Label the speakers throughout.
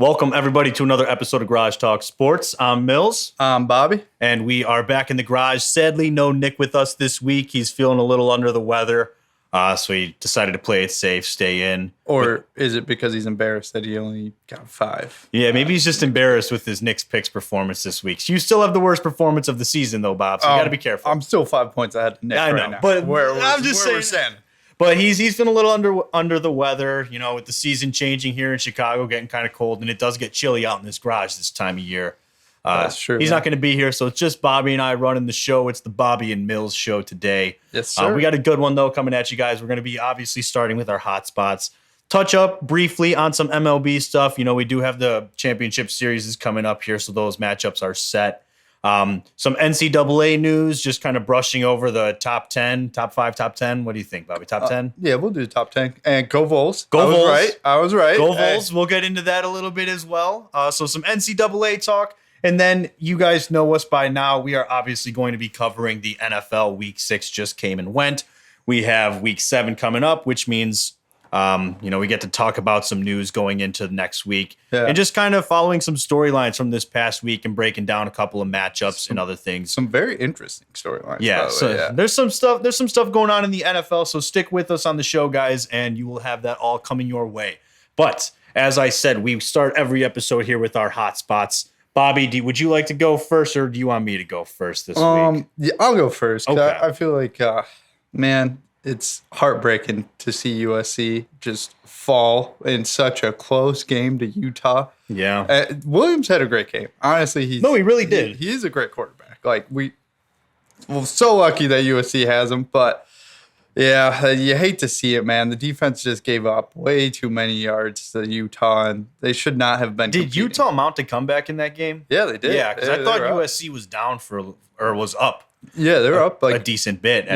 Speaker 1: Welcome, everybody, to another episode of Garage Talk Sports. I'm Mills.
Speaker 2: I'm Bobby.
Speaker 1: And we are back in the garage. Sadly, no Nick with us this week. He's feeling a little under the weather, so he decided to play it safe, stay in.
Speaker 2: Or is it because he's embarrassed that he only got 5?
Speaker 1: Yeah, maybe he's just embarrassed with his Knicks picks performance this week. You still have the worst performance of the season, though, Bob, so you got to be careful.
Speaker 2: I'm still 5 points ahead of Nick right now.
Speaker 1: But
Speaker 2: I'm just saying.
Speaker 1: But he's been a little under the weather, you know, with the season changing here in Chicago, getting kind of cold, and it does get chilly out in this garage this time of year.
Speaker 2: That's true.
Speaker 1: He's not going to be here, so it's just Bobby and I running the show. It's the Bobby and Mills show today.
Speaker 2: Yes, sir.
Speaker 1: We got a good one, though, coming at you guys. We're going to be obviously starting with our hot spots. Touch up briefly on some MLB stuff. You know, we do have the championship series is coming up here, so those matchups are set. Some NCAA news, just kind of brushing over the top 10, top 5, top 10. What do you think, Bobby? Top 10?
Speaker 2: Yeah, we'll do top 10. And go Vols.
Speaker 1: Go Vols.
Speaker 2: I was right.
Speaker 1: Go Vols. We'll get into that a little bit as well. So some NCAA talk. And then you guys know us by now. We are obviously going to be covering the NFL. Week 6 just came and went. We have Week 7 coming up, which means we get to talk about some news going into next week and just kind of following some storylines from this past week and breaking down a couple of matchups and other things.
Speaker 2: Some very interesting storylines.
Speaker 1: Yeah, there's some stuff going on in the NFL. So stick with us on the show, guys, and you will have that all coming your way. But as I said, we start every episode here with our hot spots. Bobby, would you like to go first, or do you want me to go first this week?
Speaker 2: Yeah, I'll go first.
Speaker 1: Okay.
Speaker 2: I feel like, man, it's heartbreaking to see USC just fall in such a close game to Utah.
Speaker 1: Yeah.
Speaker 2: Williams had a great game. Honestly, he
Speaker 1: really did.
Speaker 2: He is a great quarterback. Like, we're so lucky that USC has him, but yeah, you hate to see it, man. The defense just gave up way too many yards to Utah, and they should not have been
Speaker 1: Did
Speaker 2: competing.
Speaker 1: Utah mount a comeback in that game?
Speaker 2: Yeah, they did.
Speaker 1: Yeah, because I thought USC was down or was up.
Speaker 2: Yeah, they were up like
Speaker 1: a decent bit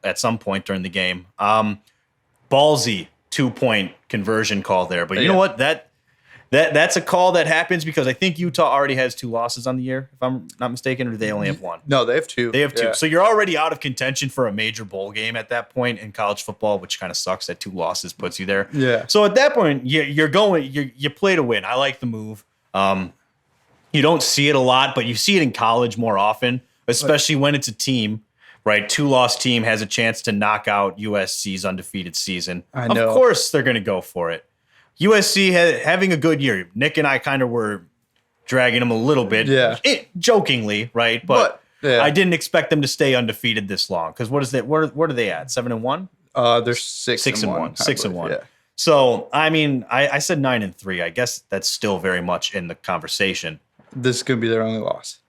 Speaker 1: at some point during the game. Ballsy 2-point conversion call there, but you know what? That's a call that happens because I think Utah already has 2 losses on the year, if I'm not mistaken, or do they only have 1?
Speaker 2: No, they have 2.
Speaker 1: They have 2. So you're already out of contention for a major bowl game at that point in college football, which kind of sucks that 2 losses puts you there.
Speaker 2: Yeah.
Speaker 1: So at that point, you play to win. I like the move. You don't see it a lot, but you see it in college more often, especially when it's a team, right? 2-loss team has a chance to knock out USC's undefeated season.
Speaker 2: I know.
Speaker 1: Of course they're going to go for it. USC having a good year. Nick and I kind of were dragging them a little bit, jokingly, right? But I didn't expect them to stay undefeated this long. Because what is that? Where are they at? 7-1?
Speaker 2: They're 6-1.
Speaker 1: 6-1.
Speaker 2: Yeah.
Speaker 1: So I mean, I said 9-3. I guess that's still very much in the conversation.
Speaker 2: This is going to be their only loss.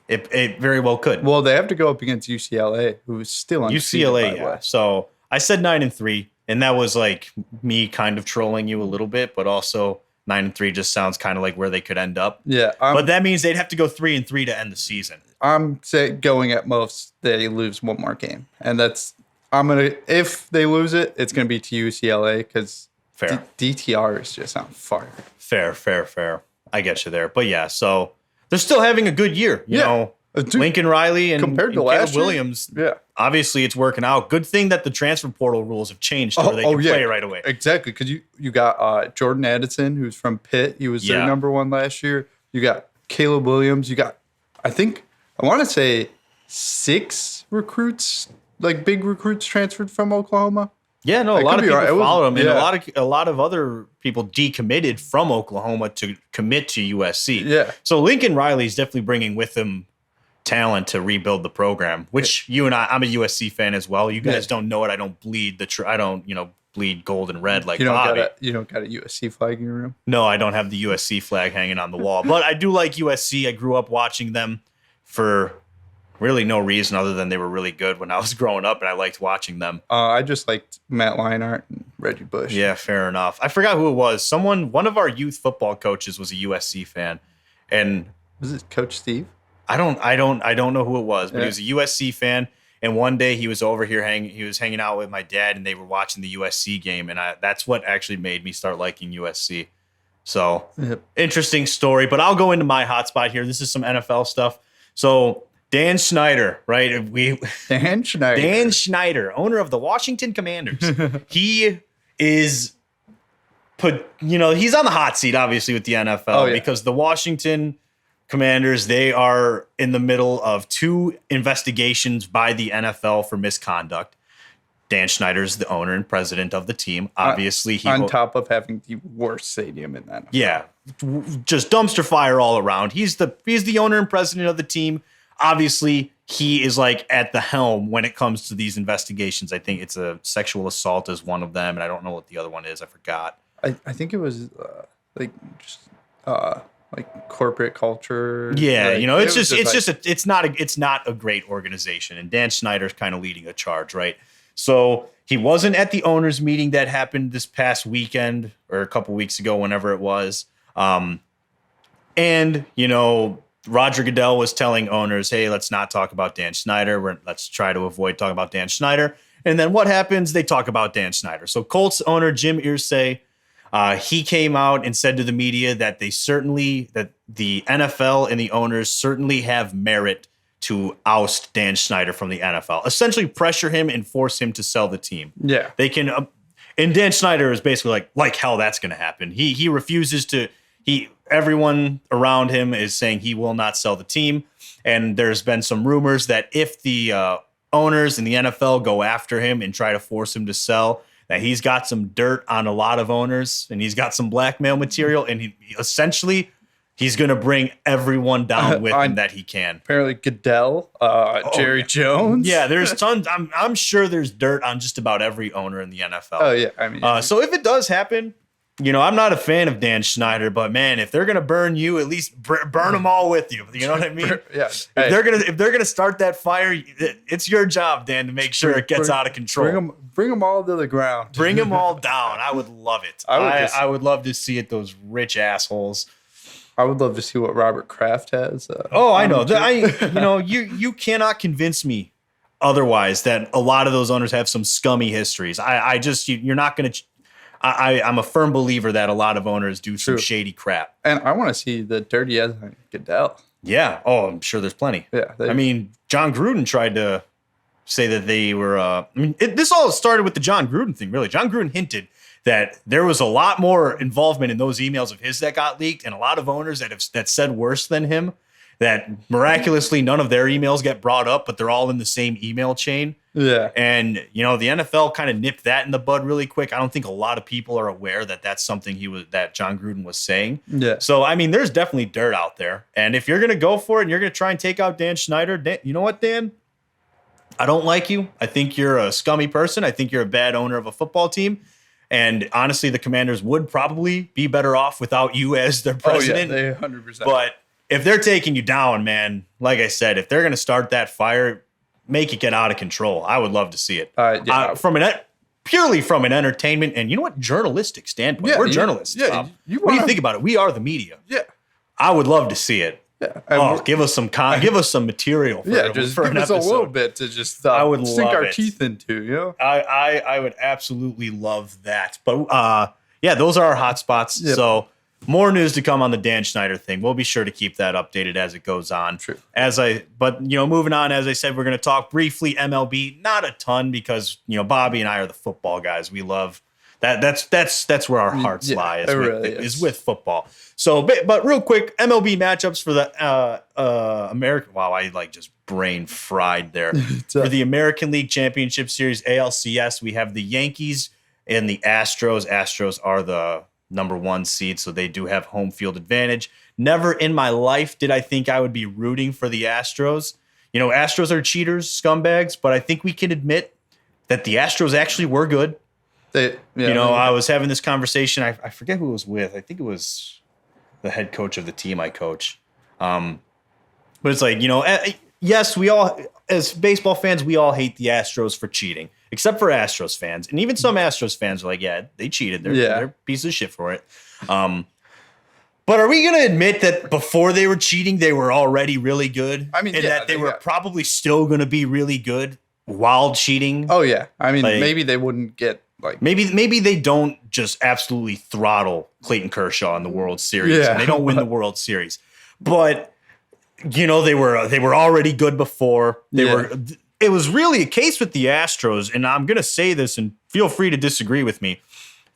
Speaker 1: It very well could.
Speaker 2: Well, they have to go up against UCLA, who's still undefeated.
Speaker 1: UCLA, yeah. So I said 9-3. And that was like me kind of trolling you a little bit, but also 9-3 just sounds kind of like where they could end up.
Speaker 2: Yeah.
Speaker 1: But that means they'd have to go 3-3 to end the season.
Speaker 2: I'm going at most they lose one more game. And if they lose it, it's going to be to UCLA because DTR is just on fire.
Speaker 1: Fair. I get you there. But yeah, so they're still having a good year. You know, Lincoln Riley and
Speaker 2: compared to
Speaker 1: Caleb
Speaker 2: last year,
Speaker 1: Williams. Yeah. Obviously, it's working out. Good thing that the transfer portal rules have changed where they can play right away.
Speaker 2: Exactly, because you got Jordan Addison, who's from Pitt. He was their number 1 last year. You got Caleb Williams. You got, I want to say 6 recruits, like big recruits transferred from Oklahoma.
Speaker 1: Yeah, no, a lot of people followed him, and a lot of other people decommitted from Oklahoma to commit to USC. Yeah. So Lincoln Riley's definitely bringing with him talent to rebuild the program, which you and I'm a USC fan as well. You guys don't know it. I don't bleed bleed gold and red like Bobby.
Speaker 2: You don't got a USC flag in your room?
Speaker 1: No, I don't have the USC flag hanging on the wall, but I do like USC. I grew up watching them for really no reason other than they were really good when I was growing up, and I liked watching them.
Speaker 2: I just liked Matt Leinart and Reggie Bush.
Speaker 1: Yeah, fair enough. I forgot who it was. One of our youth football coaches was a USC fan, and
Speaker 2: was it Coach Steve?
Speaker 1: I don't know who it was, but he was a USC fan. And one day he was over here he was hanging out with my dad, and they were watching the USC game, and that's what actually made me start liking USC. So interesting story, but I'll go into my hotspot here. This is some NFL stuff. So Dan Snyder, right?
Speaker 2: Dan
Speaker 1: Schneider, owner of the Washington Commanders. He is he's on the hot seat, obviously, with the NFL because the Washington Commanders, they are in the middle of 2 investigations by the NFL for misconduct. Dan Snyder's the owner and president of the team. Obviously,
Speaker 2: on top of having the worst stadium in that.
Speaker 1: Yeah, just dumpster fire all around. He's the owner and president of the team. Obviously, he is like at the helm when it comes to these investigations. I think it's a sexual assault is one of them, and I don't know what the other one is. I forgot.
Speaker 2: I think it was like corporate culture.
Speaker 1: Yeah, it's not a great organization, and Dan Snyder's kind of leading a charge, right? So he wasn't at the owners meeting that happened this past weekend or a couple weeks ago, whenever it was. And Roger Goodell was telling owners, hey, let's not talk about Dan Snyder. Let's try to avoid talking about Dan Snyder. And then what happens? They talk about Dan Snyder. So Colts owner Jim Irsay, he came out and said to the media that the NFL and the owners certainly have merit to oust Dan Snyder from the NFL, essentially pressure him and force him to sell the team.
Speaker 2: Yeah,
Speaker 1: they can. And Dan Snyder is basically like hell, that's going to happen. He refuses to. Everyone around him is saying he will not sell the team. And there's been some rumors that if the owners in the NFL go after him and try to force him to sell, that he's got some dirt on a lot of owners and he's got some blackmail material. And he's going to bring everyone down with him that he can.
Speaker 2: Apparently Goodell, Jerry Jones.
Speaker 1: Yeah, there's tons. I'm sure there's dirt on just about every owner in the NFL.
Speaker 2: Oh, yeah. I mean,
Speaker 1: so if it does happen, I'm not a fan of Dan Snyder, but man, if they're gonna burn you, at least burn them all with you. You know what I mean?
Speaker 2: Yeah.
Speaker 1: If they're gonna start that fire, it's your job, Dan, to make sure it gets out of control.
Speaker 2: Bring them all to the ground.
Speaker 1: Bring them all down. I would love it. I would love to see it. Those rich assholes.
Speaker 2: I would love to see what Robert Kraft has.
Speaker 1: I know. You cannot convince me otherwise that a lot of those owners have some scummy histories. You're not gonna. I'm a firm believer that a lot of owners do some shady crap.
Speaker 2: And I want to see the dirty ass Goodell.
Speaker 1: Yeah. Oh, I'm sure there's plenty.
Speaker 2: Yeah.
Speaker 1: John Gruden tried to say that they were. This all started with the John Gruden thing, really. John Gruden hinted that there was a lot more involvement in those emails of his that got leaked, and a lot of owners that said worse than him. That miraculously none of their emails get brought up, but they're all in the same email chain.
Speaker 2: Yeah.
Speaker 1: And, the NFL kind of nipped that in the bud really quick. I don't think a lot of people are aware that that's something that John Gruden was saying.
Speaker 2: Yeah.
Speaker 1: So, there's definitely dirt out there. And if you're going to go for it and you're going to try and take out Dan Snyder, you know what, Dan? I don't like you. I think you're a scummy person. I think you're a bad owner of a football team. And honestly, the Commanders would probably be better off without you as their president.
Speaker 2: Oh, yeah, they 100%.
Speaker 1: But if they're taking you down, man, like I said, if they're going to start that fire, make it get out of control. I would love to see it. Purely from an entertainment and journalistic standpoint. We're journalists.
Speaker 2: Yeah,
Speaker 1: when you think about it, we are the media.
Speaker 2: Yeah,
Speaker 1: I would love to see it.
Speaker 2: Yeah,
Speaker 1: give us some material.
Speaker 2: Just
Speaker 1: give
Speaker 2: us
Speaker 1: episode.
Speaker 2: a little bit to just
Speaker 1: I would
Speaker 2: sink our
Speaker 1: it.
Speaker 2: teeth into.
Speaker 1: I would absolutely love that. But those are our hot spots. Yep. So. More news to come on the Dan Snyder thing. We'll be sure to keep that updated as it goes on.
Speaker 2: True.
Speaker 1: Moving on, as I said, we're going to talk briefly MLB. Not a ton because Bobby and I are the football guys. We love that. That's where our hearts lie. Is with football. So, but real quick, MLB matchups for the American. Wow, I just brain fried there. For the American League Championship Series ALCS, we have the Yankees and the Astros. Astros are the number 1 seed, so they do have home field advantage. Never in my life did I think I would be rooting for the Astros. Astros are cheaters, scumbags, but I think we can admit that the Astros actually were good. I was having this conversation. I forget who it was with. I think it was the head coach of the team I coach. But it's like, yes, we all, as baseball fans, we all hate the Astros for cheating. Except for Astros fans. And even some Astros fans are like, yeah, they cheated. They're pieces of shit for it. But are we going to admit that before they were cheating, they were already really good? That they were probably still going to be really good while cheating?
Speaker 2: Oh, yeah. Maybe they wouldn't get
Speaker 1: Maybe they don't just absolutely throttle Clayton Kershaw in the World Series. And they don't win the World Series. But, they were already good before. It was really a case with the Astros, and I'm going to say this, and feel free to disagree with me.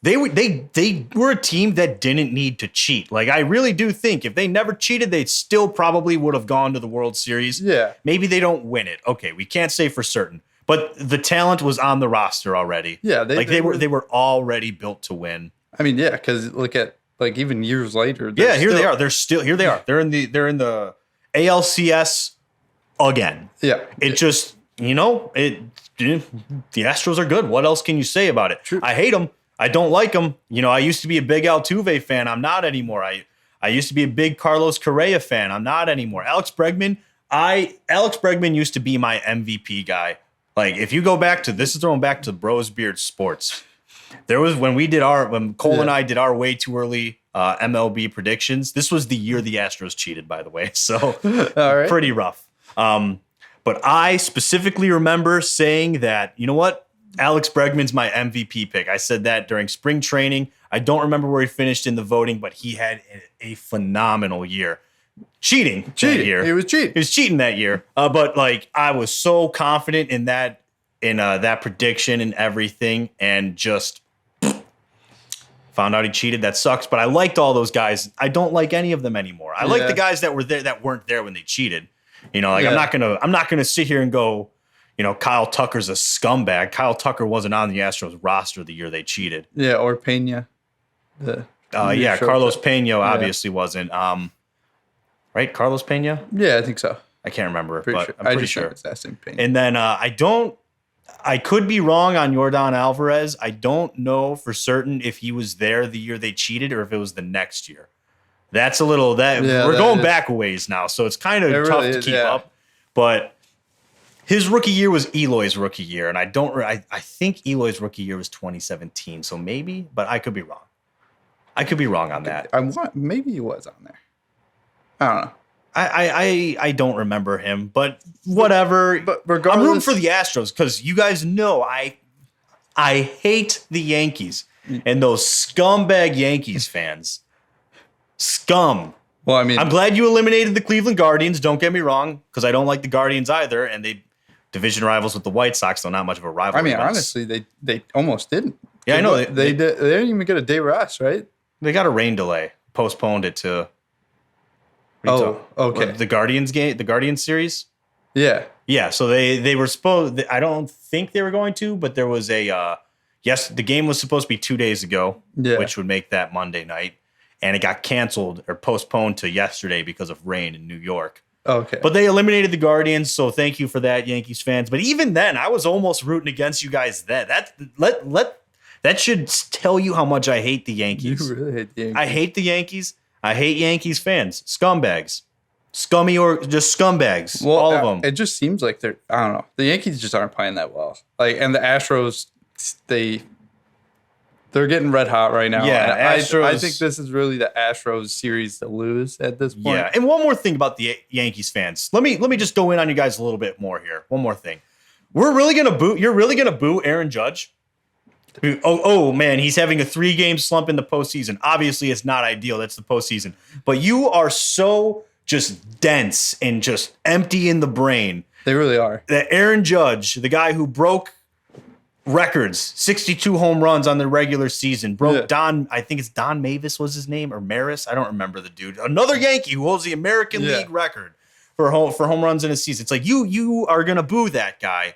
Speaker 1: They were a team that didn't need to cheat. Like, I really do think if they never cheated, they still probably would have gone to the World Series.
Speaker 2: Yeah.
Speaker 1: Maybe they don't win it. Okay, we can't say for certain. But the talent was on the roster already.
Speaker 2: Yeah,
Speaker 1: they were already built to win.
Speaker 2: I mean, yeah, because look at like even years later.
Speaker 1: Yeah, here they are. They're still here. They are. They're in the ALCS again.
Speaker 2: Yeah,
Speaker 1: it just the Astros are good. What else can you say about it?
Speaker 2: True.
Speaker 1: I hate them. I don't like them. I used to be a big Altuve fan. I'm not anymore. I used to be a big Carlos Correa fan. I'm not anymore. Alex Bregman used to be my MVP guy. Like, if you go back to this is throwing back to Bros Beard Sports. There was when Cole and I did our way too early MLB predictions. This was the year the Astros cheated, by the way. So
Speaker 2: all right.
Speaker 1: Pretty rough. But I specifically remember saying that, you know what? Alex Bregman's my MVP pick. I said that during spring training. I don't remember where he finished in the voting, but he had a phenomenal year. Cheating that year.
Speaker 2: He was cheating.
Speaker 1: He was cheating that year. But like, I was so confident in that prediction and everything, and just found out he cheated. That sucks. But I liked all those guys. I don't like any of them anymore. I like the guys that were there that weren't there when they cheated. I'm not gonna sit here and go, Kyle Tucker's a scumbag. Kyle Tucker wasn't on the Astros roster the year they cheated.
Speaker 2: Yeah, or Pena.
Speaker 1: Carlos Pena obviously wasn't. Right, Carlos Pena?
Speaker 2: Yeah, I think so.
Speaker 1: I can't remember,
Speaker 2: I'm pretty sure. It's that same Pena.
Speaker 1: And then I could be wrong on Yordan Alvarez. I don't know for certain if he was there the year they cheated or if it was the next year. That's we're going back a ways now, so it's kind of tough to keep up. But his rookie year was Eloy's rookie year, and I think Eloy's rookie year was 2017, so maybe, but I could be wrong. I could be wrong on that.
Speaker 2: Maybe he was on there. I don't know.
Speaker 1: I don't remember him, but whatever. But regardless, I'm rooting for the Astros because you guys know I hate the Yankees and those scumbag Yankees fans. Scum.
Speaker 2: Well, I mean,
Speaker 1: I'm glad you eliminated the Cleveland Guardians. Don't get me wrong, because I don't like the Guardians either, and they division rivals with the White Sox, so not much of a rivalry.
Speaker 2: I mean, honestly, they almost didn't.
Speaker 1: Yeah, I know
Speaker 2: they didn't even get a day rest, right?
Speaker 1: They got a rain delay, postponed it to.
Speaker 2: Okay.
Speaker 1: The Guardians game, the Guardians series.
Speaker 2: Yeah.
Speaker 1: Yeah. So they were supposed. I don't think they were going to, but there was the game was supposed to be 2 days ago, which would make that Monday night. And it got canceled or postponed to yesterday because of rain in New York.
Speaker 2: Okay.
Speaker 1: But they eliminated the Guardians, so thank you for that, Yankees fans. But even then, I was almost rooting against you guys then. That should tell you how much I hate the Yankees.
Speaker 2: You really hate the Yankees.
Speaker 1: I hate the Yankees. I hate Yankees fans. Scumbags. Scummy or just scumbags.
Speaker 2: Well,
Speaker 1: all of them.
Speaker 2: It just seems like I don't know. The Yankees just aren't playing that well. And the Astros, they're getting red hot right now.
Speaker 1: Yeah,
Speaker 2: Astros, I think this is really the Astros series to lose at this point.
Speaker 1: Yeah, and one more thing about the Yankees fans. Let me just go in on you guys a little bit more here. One more thing. You're really gonna boo Aaron Judge? Oh man, he's having a 3-game slump in the postseason. Obviously, it's not ideal. That's the postseason. But you are so just dense and just empty in the brain.
Speaker 2: They really are.
Speaker 1: That Aaron Judge, the guy who broke records, 62 home runs on the regular season, broke I think it's Don Mavis was his name, or Maris. I don't remember the dude. Another Yankee who holds the American League record for home runs in a season. It's like you are gonna boo that guy.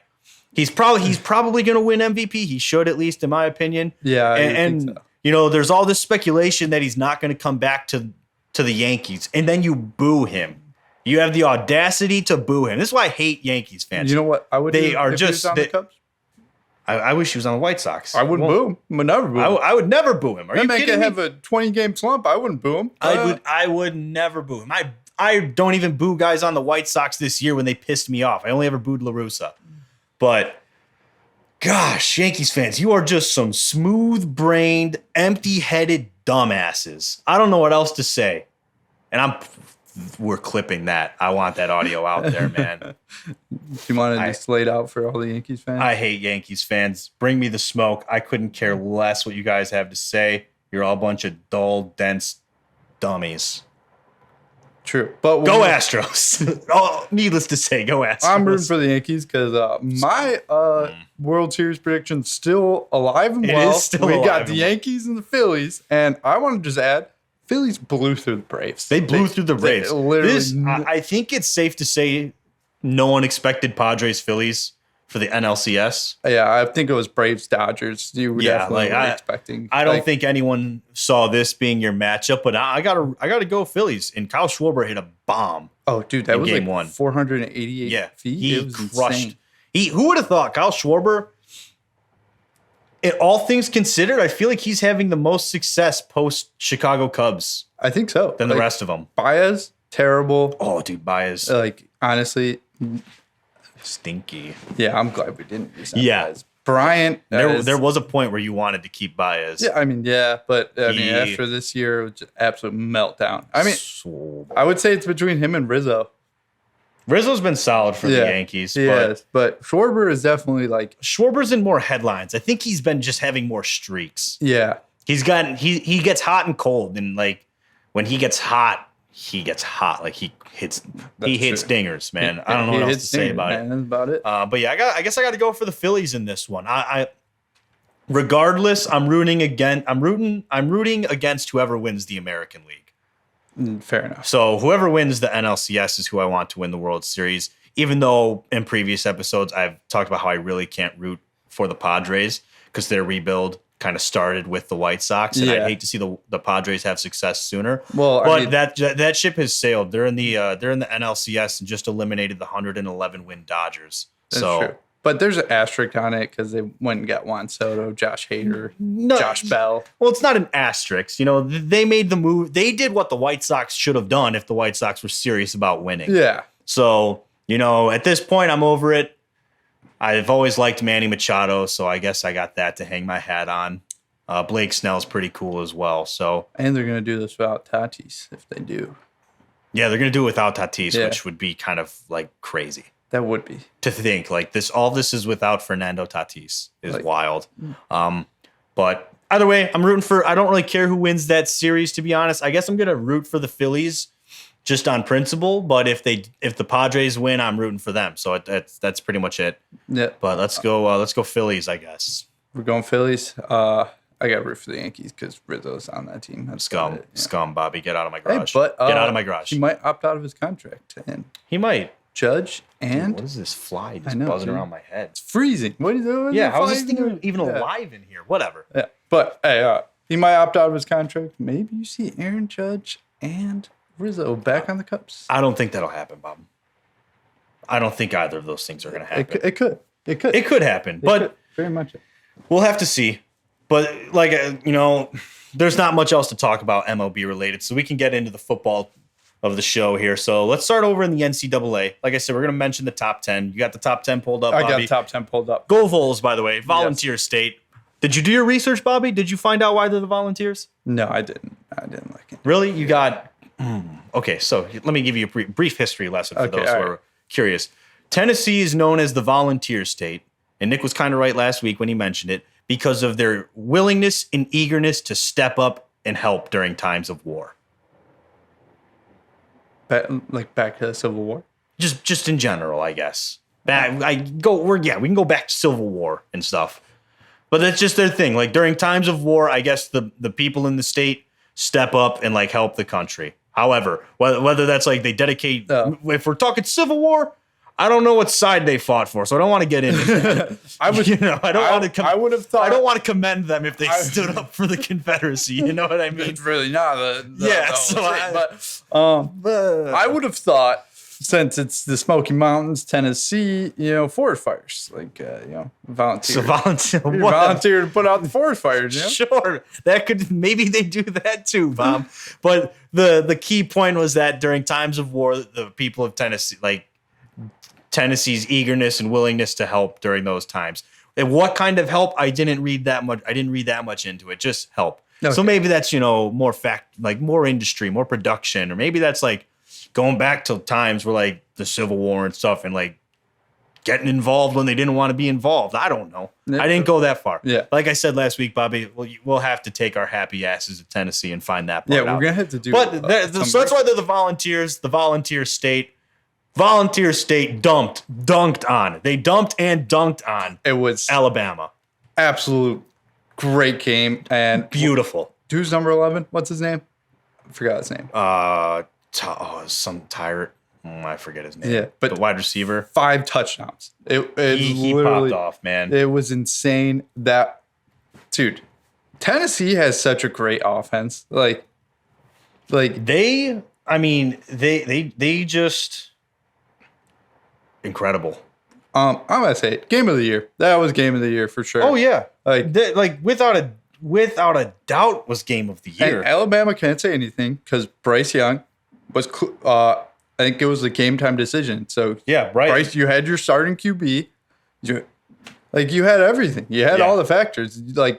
Speaker 1: He's probably going to win MVP. He should, at least in my opinion.
Speaker 2: Yeah,
Speaker 1: and there's all this speculation that he's not going to come back to the Yankees, and then you boo him. You have the audacity to boo him. This is why I hate Yankees fans.
Speaker 2: You know what? I would.
Speaker 1: They are
Speaker 2: if
Speaker 1: just.
Speaker 2: he was on the Cubs?
Speaker 1: I wish he was on the White Sox.
Speaker 2: I wouldn't boo him. I would never boo him.
Speaker 1: I would never boo him. Are you kidding me?
Speaker 2: Have a 20-game slump. I wouldn't boo him.
Speaker 1: I would never boo him. I don't even boo guys on the White Sox this year when they pissed me off. I only ever booed La Russa. But gosh, Yankees fans, you are just some smooth-brained, empty-headed dumbasses. I don't know what else to say. And we're clipping that. I want that audio out there, man.
Speaker 2: You want to just lay it out for all the Yankees fans?
Speaker 1: I hate Yankees fans. Bring me the smoke. I couldn't care less what you guys have to say. You're all a bunch of dull, dense dummies.
Speaker 2: True. But
Speaker 1: Go Astros. Oh, needless to say, go Astros.
Speaker 2: I'm rooting for the Yankees because my World Series prediction's still alive and well.
Speaker 1: It is still
Speaker 2: we
Speaker 1: alive
Speaker 2: got
Speaker 1: and
Speaker 2: the
Speaker 1: well.
Speaker 2: Yankees and the Phillies. And I want to just add, Phillies blew through the Braves.
Speaker 1: They blew through the Braves.
Speaker 2: Literally.
Speaker 1: I think it's safe to say no one expected Padres Phillies for the NLCS.
Speaker 2: Yeah, I think it was Braves Dodgers. You were definitely expecting.
Speaker 1: I don't think anyone saw this being your matchup, but I gotta go Phillies. And Kyle Schwarber hit a bomb.
Speaker 2: Oh, dude, that was
Speaker 1: game
Speaker 2: like
Speaker 1: one.
Speaker 2: 488 feet.
Speaker 1: He
Speaker 2: it was
Speaker 1: crushed.
Speaker 2: insane.
Speaker 1: Who would have thought Kyle Schwarber? All things considered, I feel like he's having the most success post Chicago Cubs
Speaker 2: I think so.
Speaker 1: than the rest of them.
Speaker 2: Baez, terrible.
Speaker 1: Oh, dude, Baez
Speaker 2: Honestly,
Speaker 1: stinky.
Speaker 2: yeah, I'm glad we didn't use that.
Speaker 1: Yeah.
Speaker 2: Baez. Bryant.
Speaker 1: There was a point where you wanted to keep Baez.
Speaker 2: Yeah, but after this year, it was just absolute meltdown. I would say it's between him and Rizzo.
Speaker 1: Rizzo's been solid for the Yankees.
Speaker 2: Yes, but Schwarber is definitely
Speaker 1: Schwarber's in more headlines. I think he's been just having more streaks.
Speaker 2: Yeah.
Speaker 1: He gets hot and cold, and when he gets hot, Like he hits dingers, man. I don't know what else to say about it.
Speaker 2: That's about it.
Speaker 1: But yeah, I guess I got to go for the Phillies in this one. Regardless, I'm rooting against whoever wins the American League.
Speaker 2: Fair enough.
Speaker 1: So whoever wins the NLCS is who I want to win the World Series. Even though in previous episodes I've talked about how I really can't root for the Padres because their rebuild kind of started with the White Sox, and I'd hate to see the Padres have success sooner.
Speaker 2: Well,
Speaker 1: that ship has sailed. They're in the NLCS and just eliminated the 111 win Dodgers.
Speaker 2: That's true. But there's an asterisk on it because they went and got Juan Soto, Josh Hader, Josh Bell.
Speaker 1: Well, it's not an asterisk. They made the move. They did what the White Sox should have done if the White Sox were serious about winning.
Speaker 2: Yeah.
Speaker 1: So, at this point, I'm over it. I've always liked Manny Machado, so I guess I got that to hang my hat on. Blake Snell's pretty cool as well. So,
Speaker 2: and they're going to do this without Tatis if they do.
Speaker 1: Yeah, they're going to do it without Tatis, which would be kind of crazy.
Speaker 2: That would be.
Speaker 1: To think all this is without Fernando Tatis is wild. But either way, I'm rooting for, I don't really care who wins that series, to be honest. I guess I'm going to root for the Phillies just on principle. But if the Padres win, I'm rooting for them. So that's pretty much it.
Speaker 2: Yeah.
Speaker 1: But let's go Phillies, I guess.
Speaker 2: We're going Phillies. I got to root for the Yankees because Rizzo's on that team. That's
Speaker 1: Scum, Bobby. Get out of my garage.
Speaker 2: Hey, but,
Speaker 1: get out of my garage.
Speaker 2: He might opt out of his contract. And
Speaker 1: he might.
Speaker 2: Judge and
Speaker 1: dude, what is this fly just buzzing around my head?
Speaker 2: It's freezing. What is it?
Speaker 1: Yeah, how is this thing even alive in here? Whatever.
Speaker 2: Yeah, but hey, he might opt out of his contract. Maybe you see Aaron Judge and Rizzo back on the Cubs.
Speaker 1: I don't think that'll happen, Bob. I don't think either of those things are going to happen.
Speaker 2: It could.
Speaker 1: It could happen, but
Speaker 2: very much.
Speaker 1: We'll have to see. But there's not much else to talk about MLB related, so we can get into the football of the show here. So let's start over in the NCAA. Like I said, we're going to mention the top 10. You got the top 10 pulled up, Bobby?
Speaker 2: I got the top 10 pulled up.
Speaker 1: Go Vols, by the way. Volunteer state. Did you do your research, Bobby? Did you find out why they're the Volunteers?
Speaker 2: No, I didn't. I didn't like it.
Speaker 1: Really? You got... Okay, so let me give you a brief history lesson for those who are curious. Tennessee is known as the Volunteer state, and Nick was kind of right last week when he mentioned it, because of their willingness and eagerness to step up and help during times of war.
Speaker 2: Back to the Civil War?
Speaker 1: Just in general, I guess. We can go back to Civil War and stuff. But that's just their thing. During times of war, I guess the people in the state step up and help the country. However, whether that's they dedicate, if we're talking Civil War, I don't know what side they fought for, so I don't want to get into that. I would have thought. I don't want to commend them if they stood up for the Confederacy. You know what I mean?
Speaker 2: It's really not
Speaker 1: I
Speaker 2: would have thought, since it's the Smoky Mountains, Tennessee, forest fires, volunteer.
Speaker 1: So
Speaker 2: volunteer to put out the forest fires. Yeah?
Speaker 1: Sure, maybe they do that too, Bob. But the key point was that during times of war, the people of Tennessee, Tennessee's eagerness and willingness to help during those times. And what kind of help? I didn't read that much. I didn't read that much into it. Just help. Okay. So maybe that's more more industry, more production, or maybe that's going back to times where the Civil War and stuff, and getting involved when they didn't want to be involved. I don't know. I didn't go that far.
Speaker 2: Yeah.
Speaker 1: Like I said last week, Bobby, we'll have to take our happy asses to Tennessee and find that part out.
Speaker 2: Yeah, we're going to have to do
Speaker 1: But so that's why they're the Volunteers, the Volunteer State. Volunteer State dunked on. They dumped and dunked on
Speaker 2: it was
Speaker 1: Alabama.
Speaker 2: Absolute great game. And
Speaker 1: beautiful.
Speaker 2: Who's number 11? What's his name? I forgot his name.
Speaker 1: Some Tyrant. I forget his name.
Speaker 2: Yeah, but
Speaker 1: the wide receiver.
Speaker 2: 5 touchdowns.
Speaker 1: He popped off, man.
Speaker 2: It was insane. Dude, Tennessee has such a great offense. Like
Speaker 1: they just incredible.
Speaker 2: I'm gonna say it. Game of the year. That was game of the year for sure.
Speaker 1: Oh yeah,
Speaker 2: like
Speaker 1: without a doubt was game of the year.
Speaker 2: And Alabama can't say anything because Bryce Young was. I think it was a game time decision. So
Speaker 1: yeah, right.
Speaker 2: Bryce, you had your starting QB. You had everything. You had all the factors.
Speaker 1: Jalen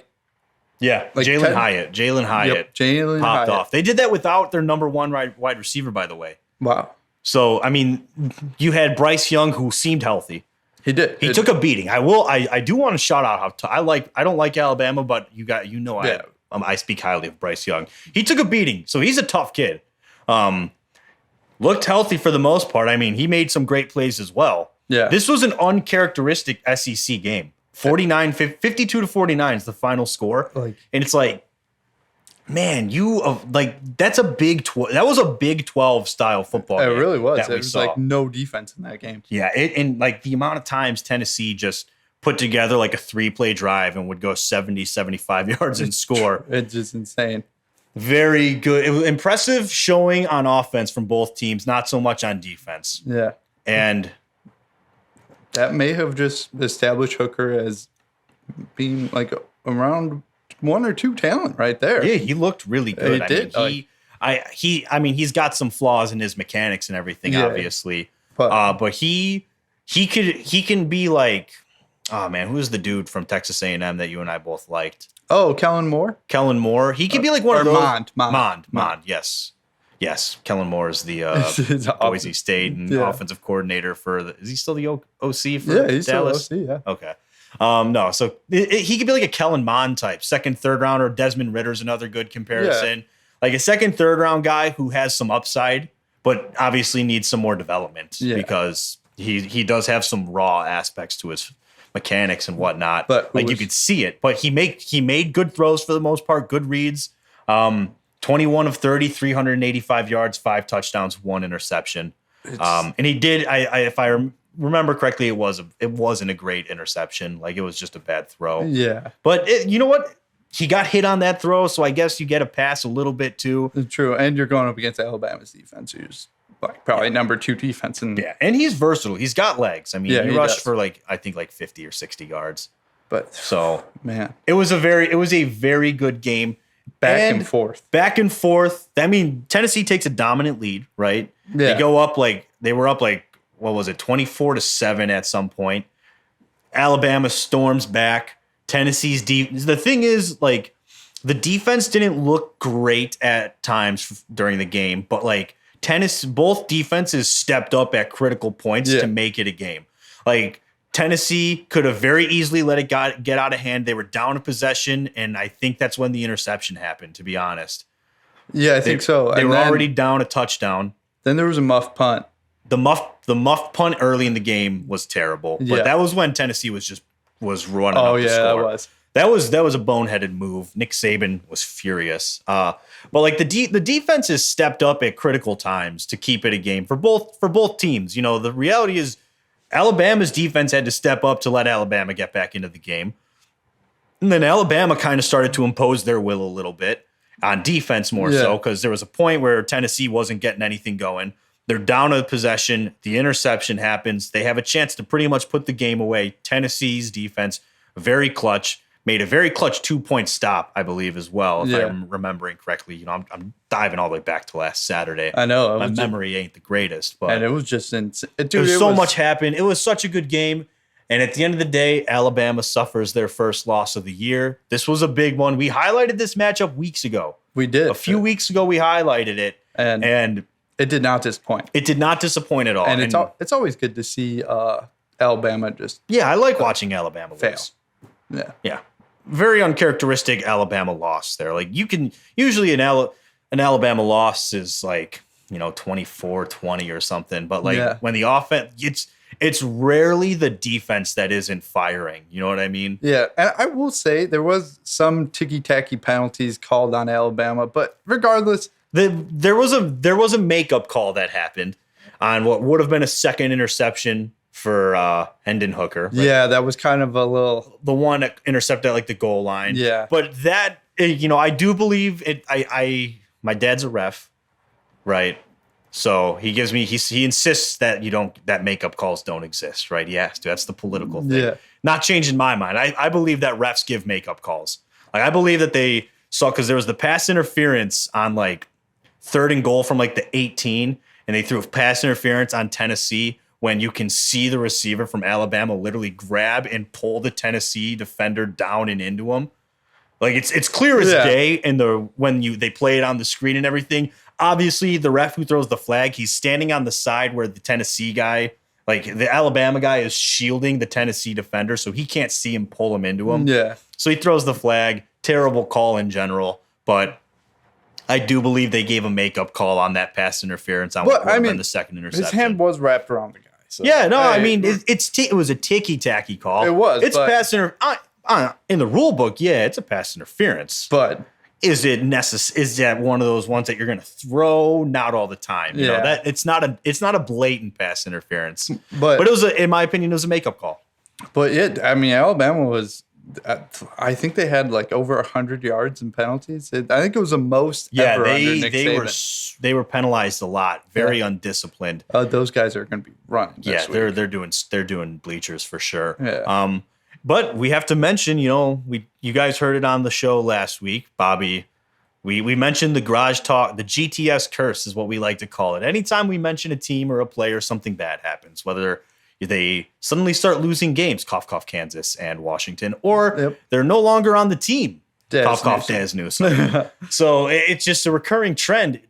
Speaker 1: Hyatt popped off. They did that without their number 1 wide receiver, by the way.
Speaker 2: Wow.
Speaker 1: So I mean, you had Bryce Young, who seemed healthy.
Speaker 2: He did.
Speaker 1: He took a beating. I do want to shout out how I don't like Alabama, but I speak highly of Bryce Young. He took a beating, so he's a tough kid. Looked healthy for the most part. I mean, he made some great plays as well.
Speaker 2: Yeah.
Speaker 1: This was an uncharacteristic SEC game. 52-49 is the final score. And it's like, man, that's a that was a Big 12 style football game.
Speaker 2: It really was. It was like no defense in that game.
Speaker 1: Yeah. And like the amount of times Tennessee just put together like a 3-play drive and would go 70, 75 yards and score.
Speaker 2: It's just insane.
Speaker 1: Very good. It was impressive showing on offense from both teams, not so much on defense.
Speaker 2: Yeah.
Speaker 1: And
Speaker 2: that may have just established Hooker as being like around 1 or 2 talent right there.
Speaker 1: Yeah, he looked really good.
Speaker 2: I
Speaker 1: mean, he's got some flaws in his mechanics and everything, obviously. But he can be like, oh man, who's the dude from Texas A&M that you and I both liked?
Speaker 2: Oh, Kellen Moore?
Speaker 1: Kellen Moore. He could be like one of those.
Speaker 2: Mond.
Speaker 1: Yes. Kellen Moore is the Boise State and offensive coordinator is he still the OC for
Speaker 2: he's
Speaker 1: Dallas?
Speaker 2: Still OC, yeah.
Speaker 1: Okay. No, so he could be like a Kellen Mond type, 2nd, 3rd rounder. Desmond Ritter's another good comparison. Yeah. Like a 2nd, 3rd round guy who has some upside, but obviously needs some more development because he does have some raw aspects to his mechanics and whatnot. But you could see it. But he made good throws for the most part, good reads. 21 of 30, 385 yards, 5 touchdowns, 1 interception. And he did. If I remember correctly, it wasn't a great interception. Like it was just a bad throw.
Speaker 2: Yeah.
Speaker 1: But you know what? He got hit on that throw, so I guess you get a pass a little bit too.
Speaker 2: True, and you're going up against Alabama's defense, who's probably number 2 defense. And
Speaker 1: he's versatile. He's got legs. I mean, he rushed for I think 50 or 60 yards.
Speaker 2: But
Speaker 1: so
Speaker 2: man,
Speaker 1: it was a very good game.
Speaker 2: Back and forth.
Speaker 1: I mean, Tennessee takes a dominant lead, right?
Speaker 2: Yeah.
Speaker 1: They go up they were up what was it, 24-7 at some point. Alabama storms back. Tennessee's the thing is, the defense didn't look great at times during the game, but both defenses stepped up at critical points to make it a game. Tennessee could have very easily let it get out of hand. They were down a possession, and I think that's when the interception happened, to be honest.
Speaker 2: Yeah, I think so.
Speaker 1: They were already down a touchdown.
Speaker 2: Then there was a muff punt.
Speaker 1: The muff punt early in the game was terrible. But that was when Tennessee was running up the score. That was a boneheaded move. Nick Saban was furious. But the defense has stepped up at critical times to keep it a game for both teams. You know, the reality is Alabama's defense had to step up to let Alabama get back into the game. And then Alabama kind of started to impose their will a little bit on defense more so, because there was a point where Tennessee wasn't getting anything going. They're down a possession. The interception happens. They have a chance to pretty much put the game away. Tennessee's defense, very clutch, made a very clutch 2-point stop, I believe, as well, if I'm remembering correctly. You know, I'm diving all the way back to last Saturday.
Speaker 2: I know.
Speaker 1: My memory ain't the greatest. But
Speaker 2: and it was just insane.
Speaker 1: Much happened. It was such a good game. And at the end of the day, Alabama suffers their first loss of the year. This was a big one. We highlighted this matchup weeks ago.
Speaker 2: We did.
Speaker 1: A few weeks ago, we highlighted it. And
Speaker 2: it did not disappoint.
Speaker 1: It did not disappoint at all.
Speaker 2: And it's always good to see Alabama just
Speaker 1: Yeah, I like watching Alabama
Speaker 2: fail.
Speaker 1: lose.
Speaker 2: Yeah.
Speaker 1: Very uncharacteristic Alabama loss there. Like you can usually an Alabama loss is like, 24-20 or something. But like when the offense, it's rarely the defense that isn't firing. You know what I mean?
Speaker 2: Yeah. And I will say there was some ticky-tacky penalties called on Alabama, but regardless,
Speaker 1: there was a makeup call that happened on what would have been a second interception for Hendon Hooker. Right?
Speaker 2: Yeah, that was kind of a little
Speaker 1: the one that intercepted at like the goal line.
Speaker 2: Yeah.
Speaker 1: But that I do believe it. My dad's a ref, right? So he insists that that makeup calls don't exist, right? He has to. That's the political thing.
Speaker 2: Yeah.
Speaker 1: Not changing my mind. I believe that refs give makeup calls. Like I believe that they saw, because there was the pass interference on like 3rd and goal from like the 18, and they threw a pass interference on Tennessee when you can see the receiver from Alabama literally grab and pull the Tennessee defender down and into him. Like it's clear as day when they play it on the screen and everything. Obviously, the ref who throws the flag, he's standing on the side where the Tennessee guy, like the Alabama guy, is shielding the Tennessee defender, so he can't see him pull him into him.
Speaker 2: Yeah.
Speaker 1: So he throws the flag. Terrible call in general, but I do believe they gave a makeup call on that pass interference on what would have been the second interception.
Speaker 2: His hand was wrapped around the guy. So.
Speaker 1: Yeah, no, I mean it was a ticky-tacky call.
Speaker 2: It was.
Speaker 1: It's pass in the rule book. Yeah, it's a pass interference.
Speaker 2: But
Speaker 1: is it necessary? Is that one of those ones that you're going to throw? Not all the time. You know that it's not a blatant pass interference. But it was in my opinion, it was a makeup call.
Speaker 2: But Alabama was. I think they had like over 100 yards in penalties. I think it was the most ever under Nick Saban.
Speaker 1: They were penalized a lot. Very undisciplined.
Speaker 2: Those guys are going to be running.
Speaker 1: They're doing bleachers for sure.
Speaker 2: Yeah.
Speaker 1: But we have to mention, you guys heard it on the show last week, Bobby. We mentioned the garage talk, the GTS curse is what we like to call it. Anytime we mention a team or a player, something bad happens, whether they suddenly start losing games, cough, cough, Kansas and Washington, or they're no longer on the team, cough, cough, Daz Newsome. So it's just a recurring trend.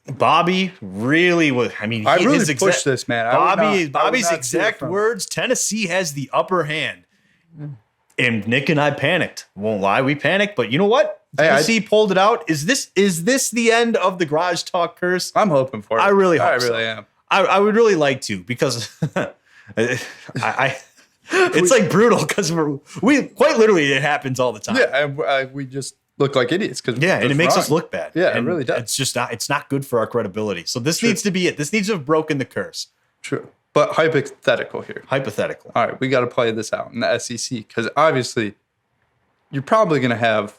Speaker 1: Bobby really was. I mean,
Speaker 2: I really pushed this, man.
Speaker 1: Bobby's exact words: Tennessee has the upper hand. And Nick and I panicked. Won't lie, we panicked. But you know what? Tennessee pulled it out. Is this the end of the garage talk curse?
Speaker 2: I'm hoping for it.
Speaker 1: I really hope
Speaker 2: so. Am.
Speaker 1: I would really like to, because it's like brutal, because we quite literally, it happens all the time.
Speaker 2: Yeah, we just look like idiots because
Speaker 1: and it makes us look bad.
Speaker 2: Yeah,
Speaker 1: and
Speaker 2: it really does.
Speaker 1: It's just not good for our credibility. So this needs to be it. This needs to have broken the curse.
Speaker 2: True. But hypothetical here.
Speaker 1: Hypothetical.
Speaker 2: All right, we got to play this out in the SEC, because obviously you're probably going to have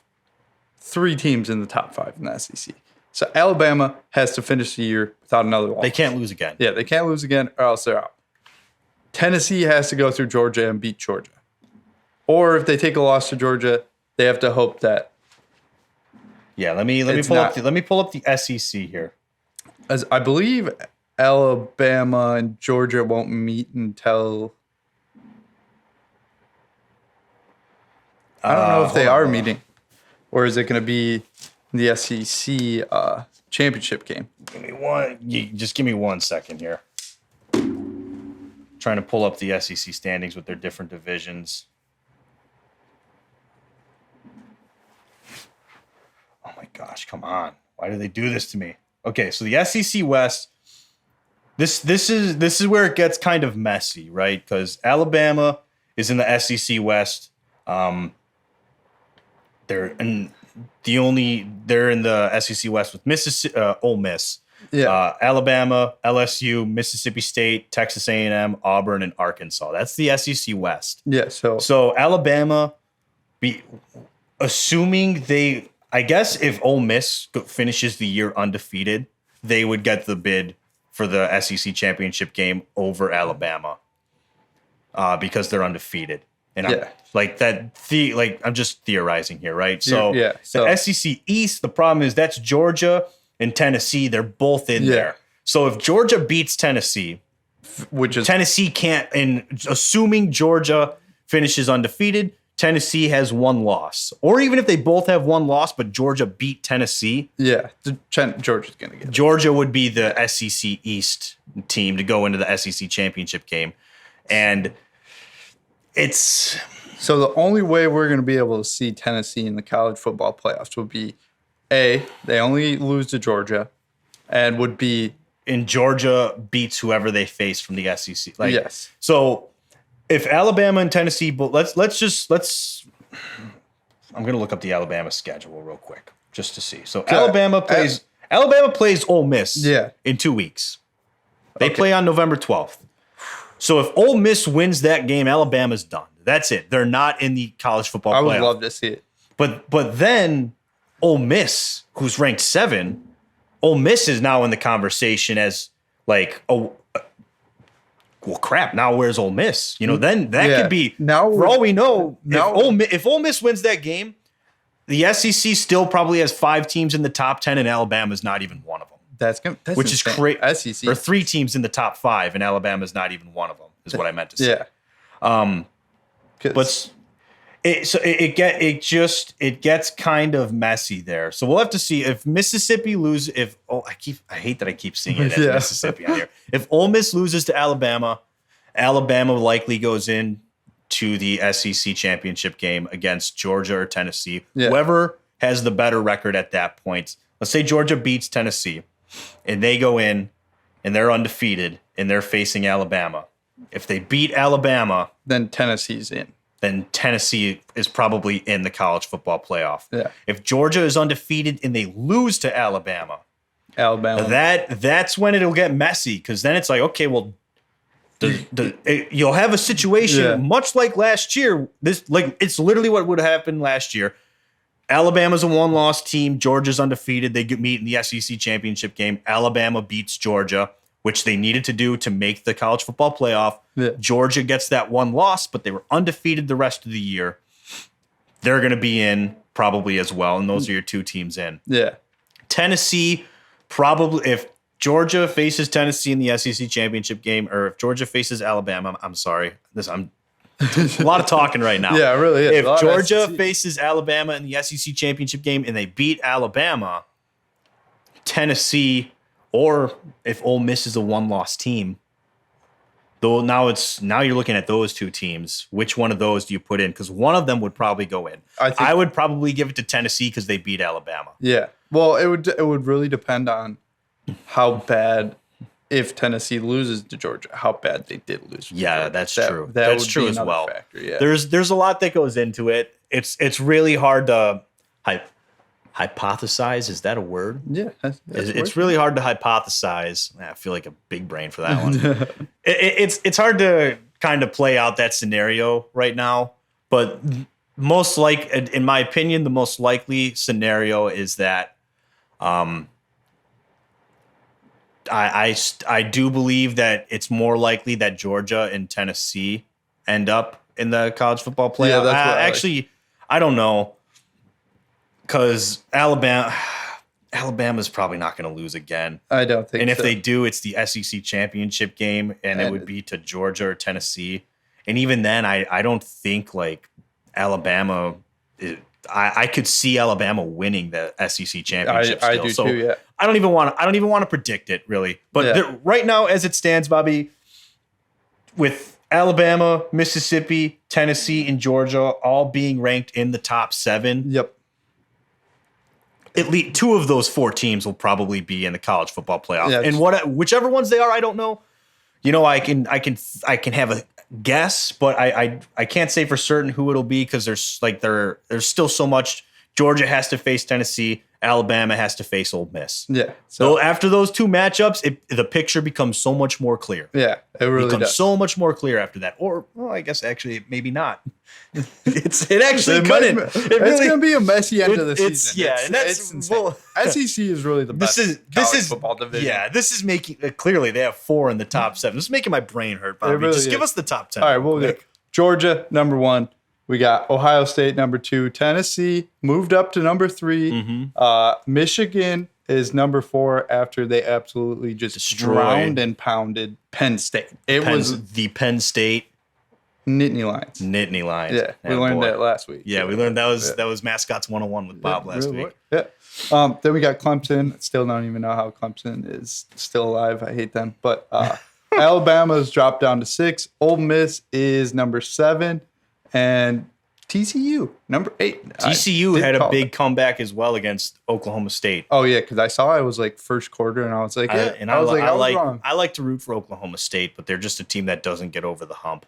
Speaker 2: 3 teams in the top 5 in the SEC. So Alabama has to finish the year without another loss.
Speaker 1: They can't lose again.
Speaker 2: Yeah, they can't lose again, or else they're out. Tennessee has to go through Georgia and beat Georgia. Or if they take a loss to Georgia, they have to hope that.
Speaker 1: Yeah, let me pull up the SEC here.
Speaker 2: As I believe Alabama and Georgia won't meet until, I don't know if they are meeting, or is it going to be the SEC championship game?
Speaker 1: Just give me 1 second here. Trying to pull up the SEC standings with their different divisions. Oh my gosh, come on. Why do they do this to me? Okay, so the SEC West, this is where it gets kind of messy, right? Because Alabama is in the SEC West. They're in the SEC West with Mississippi, Ole Miss.
Speaker 2: Yeah.
Speaker 1: Alabama, LSU, Mississippi State, Texas A&M, Auburn, and Arkansas. That's the SEC West.
Speaker 2: Yeah.
Speaker 1: So Alabama, assuming I guess if Ole Miss finishes the year undefeated, they would get the bid for the SEC championship game over Alabama, because they're undefeated. And I'm just theorizing here, right? So the SEC East, the problem is that's Georgia and Tennessee. They're both in there. So if Georgia beats Tennessee, Tennessee can't, and assuming Georgia finishes undefeated, Tennessee has 1 loss. Or even if they both have 1 loss, but Georgia beat Tennessee.
Speaker 2: Yeah, Georgia's going to get it.
Speaker 1: Georgia would be the SEC East team to go into the SEC championship game. And it's
Speaker 2: So the only way we're going to be able to see Tennessee in the college football playoffs would be A, they only lose to Georgia, and would be
Speaker 1: in Georgia beats whoever they face from the SEC. Like,
Speaker 2: yes.
Speaker 1: So if Alabama and Tennessee, but let's. I'm gonna look up the Alabama schedule real quick just to see. So Alabama plays Ole Miss in 2 weeks. They play on November 12th. So if Ole Miss wins that game, Alabama's done. That's it. They're not in the college football playoff.
Speaker 2: I would love to see it.
Speaker 1: But then Ole Miss, who's ranked 7, Ole Miss is now in the conversation as like, oh, well, crap. Now where's Ole Miss? You know, then that could be now. For all we know, if Ole Miss wins that game, the SEC still probably has 5 teams in the top 10, and Alabama's not even one of them.
Speaker 2: That's
Speaker 1: which is crazy.
Speaker 2: SEC
Speaker 1: or 3 teams in the top 5, and Alabama's not even one of them. Is what I meant to say.
Speaker 2: Yeah.
Speaker 1: But it gets kind of messy there. So we'll have to see if Mississippi loses. I hate that I keep seeing it as Mississippi on here. If Ole Miss loses to Alabama, Alabama likely goes in to the SEC championship game against Georgia or Tennessee. Yeah. Whoever has the better record at that point. Let's say Georgia beats Tennessee, and they go in and they're undefeated and they're facing Alabama. If they beat Alabama,
Speaker 2: then Tennessee's in.
Speaker 1: Then Tennessee is probably in the college football playoff.
Speaker 2: Yeah.
Speaker 1: If Georgia is undefeated and they lose to Alabama, that's when it'll get messy, because then it's like, okay, well, you'll have a situation much like last year. It's literally what would have happened last year. Alabama's a 1-loss team. Georgia's undefeated. They meet in the SEC championship game. Alabama beats Georgia, which they needed to do to make the college football playoff. Yeah. Georgia gets that 1 loss, but they were undefeated the rest of the year. They're going to be in probably as well, and those are your 2 teams in.
Speaker 2: Yeah.
Speaker 1: Tennessee, probably, if Georgia faces Tennessee in the SEC championship game, or if Georgia faces Alabama, I'm sorry. I'm a lot of talking right now.
Speaker 2: Yeah, it really is.
Speaker 1: If Georgia faces Alabama in the SEC championship game and they beat Alabama, Tennessee, or if Ole Miss is a 1-loss team, though now you're looking at those 2 teams. Which one of those do you put in? Because one of them would probably go in. I would probably give it to Tennessee because they beat Alabama.
Speaker 2: Yeah. Well, it would really depend on how bad, if Tennessee loses to Georgia, how bad they did lose.
Speaker 1: Yeah, that's true. That's true as well.
Speaker 2: Factor, yeah.
Speaker 1: There's a lot that goes into it. It's really hard to hypothesize. Is that a word?
Speaker 2: Yeah.
Speaker 1: It's really hard to hypothesize. I feel like a big brain for that one. It's hard to kind of play out that scenario right now, but in my opinion, the most likely scenario is that I do believe that it's more likely that Georgia and Tennessee end up in the college football playoff. Yeah, that's what I don't know, because Alabama's probably not going to lose again.
Speaker 2: I don't think so.
Speaker 1: And if they do, it's the SEC championship game, and it would be to Georgia or Tennessee. And even then, I don't think like Alabama. I could see Alabama winning the SEC championship.
Speaker 2: I do too. Yeah.
Speaker 1: I don't even want to predict it really, but right now, as it stands, Bobby, with Alabama, Mississippi, Tennessee, and Georgia all being ranked in the top 7.
Speaker 2: Yep.
Speaker 1: At least 2 of those 4 teams will probably be in the college football playoff, and whichever ones they are, I don't know. You know, I can have a guess, but I can't say for certain who it'll be, because there's still so much. Georgia has to face Tennessee. Alabama has to face Ole Miss.
Speaker 2: Yeah.
Speaker 1: So after those 2 matchups, the picture becomes so much more clear.
Speaker 2: Yeah, it really becomes
Speaker 1: so much more clear after that. Or, well, I guess actually maybe not. It actually couldn't.
Speaker 2: It's going to be a messy end of the season.
Speaker 1: Yeah, and that's
Speaker 2: insane. SEC is really the best football division.
Speaker 1: Yeah, this is making clearly they have 4 in the top 7. This is making my brain hurt, Bobby.
Speaker 2: Really
Speaker 1: Just give us the top 10.
Speaker 2: All right, we'll do Georgia number 1. We got Ohio State number 2. Tennessee moved up to number 3. Mm-hmm. Michigan is number 4 after they absolutely just ground and pounded Penn State. It was
Speaker 1: the Penn State
Speaker 2: Nittany Lions.
Speaker 1: Yeah,
Speaker 2: we learned that last week.
Speaker 1: Yeah, we learned that was Mascots 101 with Bob last week.
Speaker 2: Yeah. Then we got Clemson. Still don't even know how Clemson is still alive. I hate them. But Alabama's dropped down to 6. Ole Miss is number 7. And TCU, number 8.
Speaker 1: TCU had a big comeback as well against Oklahoma State.
Speaker 2: Oh, yeah, because I saw it was like first quarter, and I was like,
Speaker 1: I like to root for Oklahoma State, but they're just a team that doesn't get over the hump.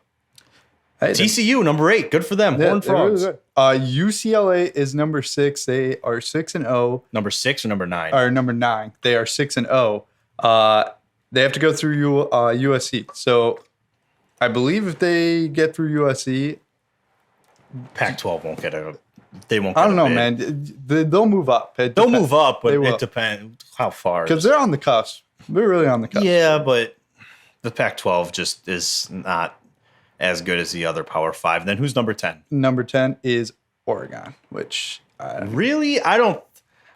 Speaker 1: Hey, TCU, number 8. Good for them. Horned Frogs.
Speaker 2: Really UCLA is number 6. They are 6-0.
Speaker 1: Number 6 or number 9?
Speaker 2: Or number 9. They are 6-0. They have to go through USC. So I believe if they get through USC,
Speaker 1: Pac-12 won't get a. They won't.
Speaker 2: I don't know, man. They'll move up.
Speaker 1: They'll move up, but it depends how far.
Speaker 2: Because they're on the cusp. They're really on the cusp.
Speaker 1: Yeah, but the Pac-12 just is not as good as the other Power 5. Then who's number 10?
Speaker 2: Number 10 is Oregon, which
Speaker 1: really I don't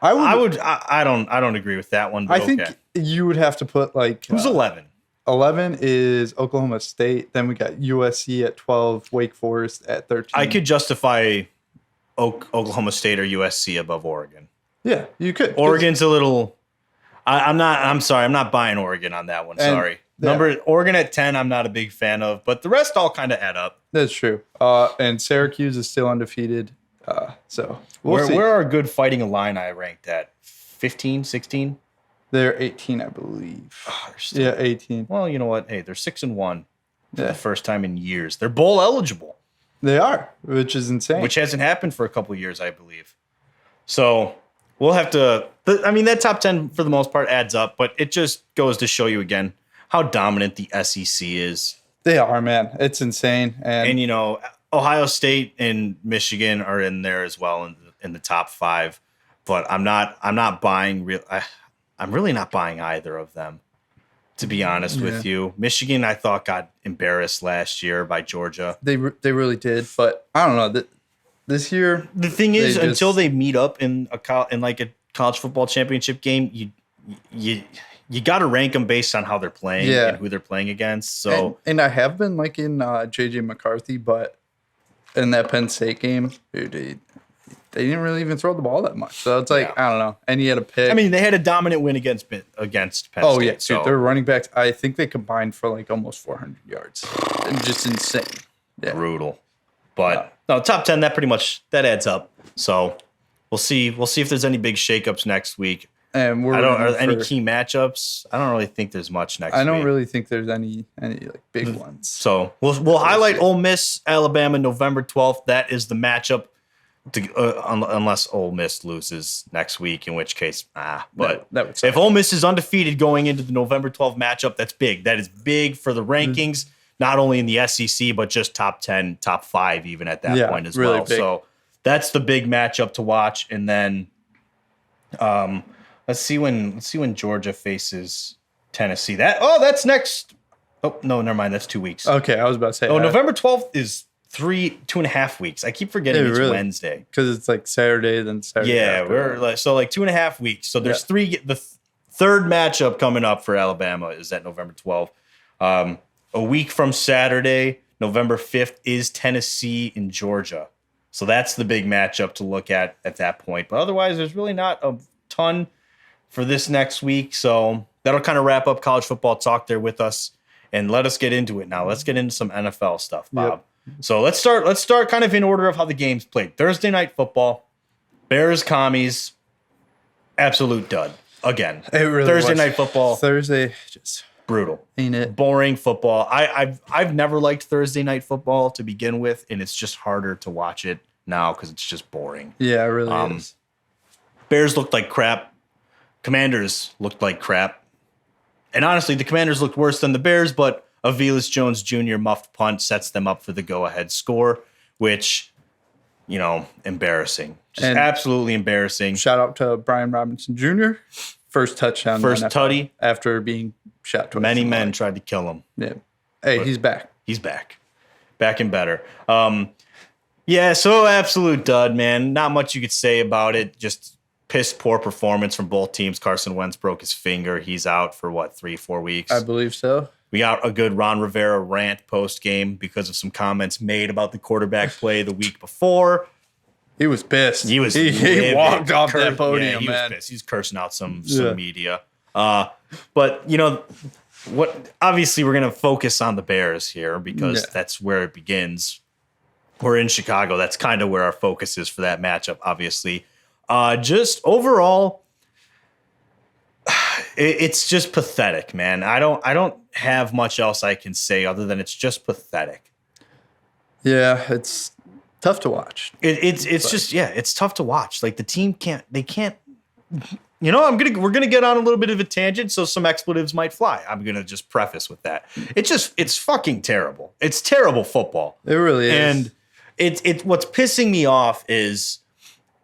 Speaker 1: agree with that one. But
Speaker 2: I think you would have to put like
Speaker 1: who's 11?
Speaker 2: 11 is Oklahoma State. Then we got USC at 12, Wake Forest at 13.
Speaker 1: I could justify Oklahoma State or USC above Oregon.
Speaker 2: Yeah, you could.
Speaker 1: Oregon's a little. I'm sorry. I'm not buying Oregon on that one. Sorry. Oregon at 10, I'm not a big fan of, but the rest all kind of add up.
Speaker 2: That's true. And Syracuse is still undefeated. So we'll see.
Speaker 1: Where are Good Fighting Illini ranked at? 15, 16?
Speaker 2: They're 18, I believe. Yeah, 18.
Speaker 1: Well, you know what? Hey, they're 6-1 for the first time in years. They're bowl eligible.
Speaker 2: They are, which is insane.
Speaker 1: Which hasn't happened for a couple of years, I believe. So we'll have to. I mean, that top 10 for the most part adds up, but it just goes to show you again how dominant the SEC is.
Speaker 2: They are, man. It's insane.
Speaker 1: And you know, Ohio State and Michigan are in there as well in the top 5. But I'm not buying I'm really not buying either of them, to be honest with you. Michigan, I thought, got embarrassed last year by Georgia.
Speaker 2: They really did, but I don't know. This year,
Speaker 1: the thing is, until they meet up in a college football championship game, you got to rank them based on how they're playing and who they're playing against. So,
Speaker 2: and I have been liking JJ McCarthy, but in that Penn State game, dude, they didn't really even throw the ball that much. So it's like, I don't know. And he had a pick.
Speaker 1: I mean, they had a dominant win against Penn State.
Speaker 2: Oh, yeah. Dude, their running backs, I think they combined for like almost 400 yards. And just insane. Yeah.
Speaker 1: Brutal. But no, top 10, that adds up. So we'll see. We'll see if there's any big shakeups next week.
Speaker 2: And
Speaker 1: any key matchups? I don't really think there's much next week.
Speaker 2: I don't really think there's any like big ones.
Speaker 1: So we'll highlight Ole Miss, Alabama, November 12th. That is the matchup. Unless Ole Miss loses next week, in which case, But if Ole Miss is undefeated going into the November 12th matchup, that's big. That is big for the rankings, not only in the SEC, but just top 10, top 5 even at that point as well. Big. So that's the big matchup to watch. And then let's see when Georgia faces Tennessee. That's next. Oh, no, never mind. That's 2 weeks.
Speaker 2: Okay, I was about to say.
Speaker 1: November 12th is 2.5 weeks. I keep forgetting it's Wednesday
Speaker 2: because it's like Saturday, then Saturday.
Speaker 1: Yeah, we're like 2.5 weeks. So there's 3. The third matchup coming up for Alabama is at November 12th. A week from Saturday, November 5th, is Tennessee and Georgia. So that's the big matchup to look at that point. But otherwise, there's really not a ton for this next week. So that'll kind of wrap up college football talk there with us, and let us get into it now. Let's get into some NFL stuff, Bob. Yep. So let's start kind of in order of how the games played. Thursday night football, Bears Commies, absolute dud again.
Speaker 2: It really
Speaker 1: Thursday night football.
Speaker 2: Thursday just
Speaker 1: brutal.
Speaker 2: Ain't it?
Speaker 1: Boring football. I've never liked Thursday night football to begin with, and it's just harder to watch it now because it's just boring.
Speaker 2: Yeah, it really is.
Speaker 1: Bears looked like crap. Commanders looked like crap. And honestly, the Commanders looked worse than the Bears, but a Velus Jones Jr. muffed punt sets them up for the go-ahead score, which, embarrassing. Just absolutely embarrassing.
Speaker 2: Shout out to Brian Robinson Jr. First touchdown.
Speaker 1: First tutty.
Speaker 2: After being shot twice.
Speaker 1: Many men tried to kill him.
Speaker 2: Yeah. Hey, he's back.
Speaker 1: He's back. Back and better. So absolute dud, man. Not much you could say about it. Just piss poor performance from both teams. Carson Wentz broke his finger. He's out for 3-4 weeks?
Speaker 2: I believe so.
Speaker 1: We got a good Ron Rivera rant post-game because of some comments made about the quarterback play the week before.
Speaker 2: He was pissed.
Speaker 1: He
Speaker 2: walked off that podium,
Speaker 1: he
Speaker 2: man.
Speaker 1: Was pissed. He was cursing out some media. But, obviously we're going to focus on the Bears here because that's where it begins. We're in Chicago. That's kind of where our focus is for that matchup, obviously. Just overall, it's just pathetic, man. I don't have much else I can say other than it's just pathetic.
Speaker 2: Yeah, it's tough to watch.
Speaker 1: It's tough to watch. Like the team can't. You know, we're gonna get on a little bit of a tangent, so some expletives might fly. I'm gonna just preface with that. It's fucking terrible. It's terrible football.
Speaker 2: It really is.
Speaker 1: And it's what's pissing me off is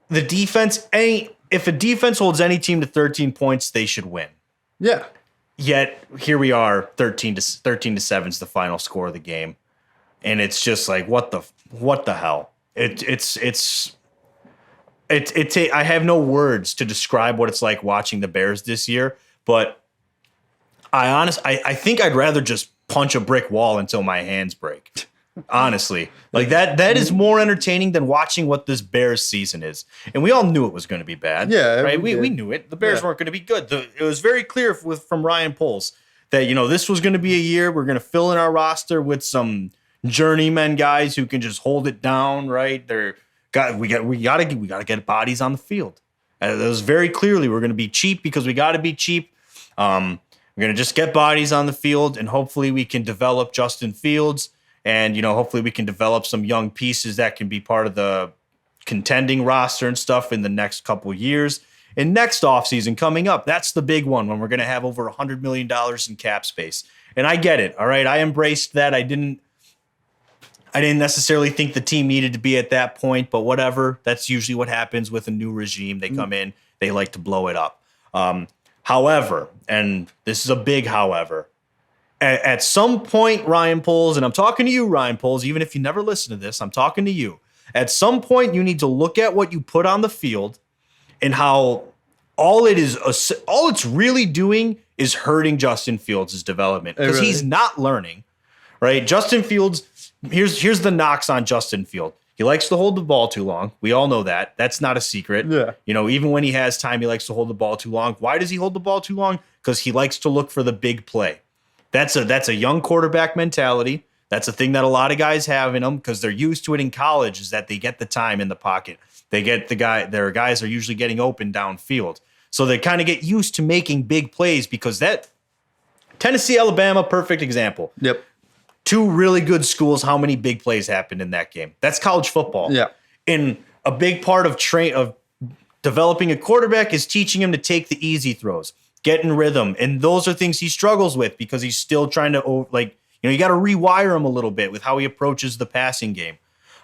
Speaker 1: the defense. If a defense holds any team to 13 points, they should win.
Speaker 2: Yeah.
Speaker 1: Yet here we are, 13-7 is the final score of the game, and it's just like what the hell? I have no words to describe what it's like watching the Bears this year, but I think I'd rather just punch a brick wall until my hands break. Honestly, like that is more entertaining than watching what this Bears season is. And we all knew it was going to be bad.
Speaker 2: Yeah,
Speaker 1: right. We knew it. The Bears weren't going to be good. It was very clear from Ryan Poles that, you know, this was going to be a year we're going to fill in our roster with some journeyman guys who can just hold it down. Right. We got to get bodies on the field. It was very clearly we're going to be cheap because we got to be cheap. We're going to just get bodies on the field, and hopefully we can develop Justin Fields. And, you know, hopefully we can develop some young pieces that can be part of the contending roster and stuff in the next couple of years. And next offseason coming up, that's the big one when we're going to have over $100 million in cap space. And I get it. All right. I embraced that. I didn't necessarily think the team needed to be at that point, but whatever. That's usually what happens with a new regime. They come in, they like to blow it up. However, and this is a big however, at some point, Ryan Poles, and I'm talking to you, Ryan Poles, even if you never listen to this, I'm talking to you. At some point, you need to look at what you put on the field and how all it's really doing is hurting Justin Fields' development because he's not learning, right? Justin Fields, here's the knocks on Justin Field. He likes to hold the ball too long. We all know that. That's not a secret.
Speaker 2: Yeah.
Speaker 1: You know, even when he has time, he likes to hold the ball too long. Why does he hold the ball too long? Because he likes to look for the big play. That's a young quarterback mentality. That's a thing that a lot of guys have in them because they're used to it in college, is that they get the time in the pocket. They get their guys are usually getting open downfield. So they kind of get used to making big plays because that Tennessee, Alabama, perfect example.
Speaker 2: Yep.
Speaker 1: Two really good schools. How many big plays happened in that game? That's college football.
Speaker 2: Yeah.
Speaker 1: And a big part of developing a quarterback is teaching him to take the easy throws, get in rhythm. And those are things he struggles with because he's still trying to, you got to rewire him a little bit with how he approaches the passing game.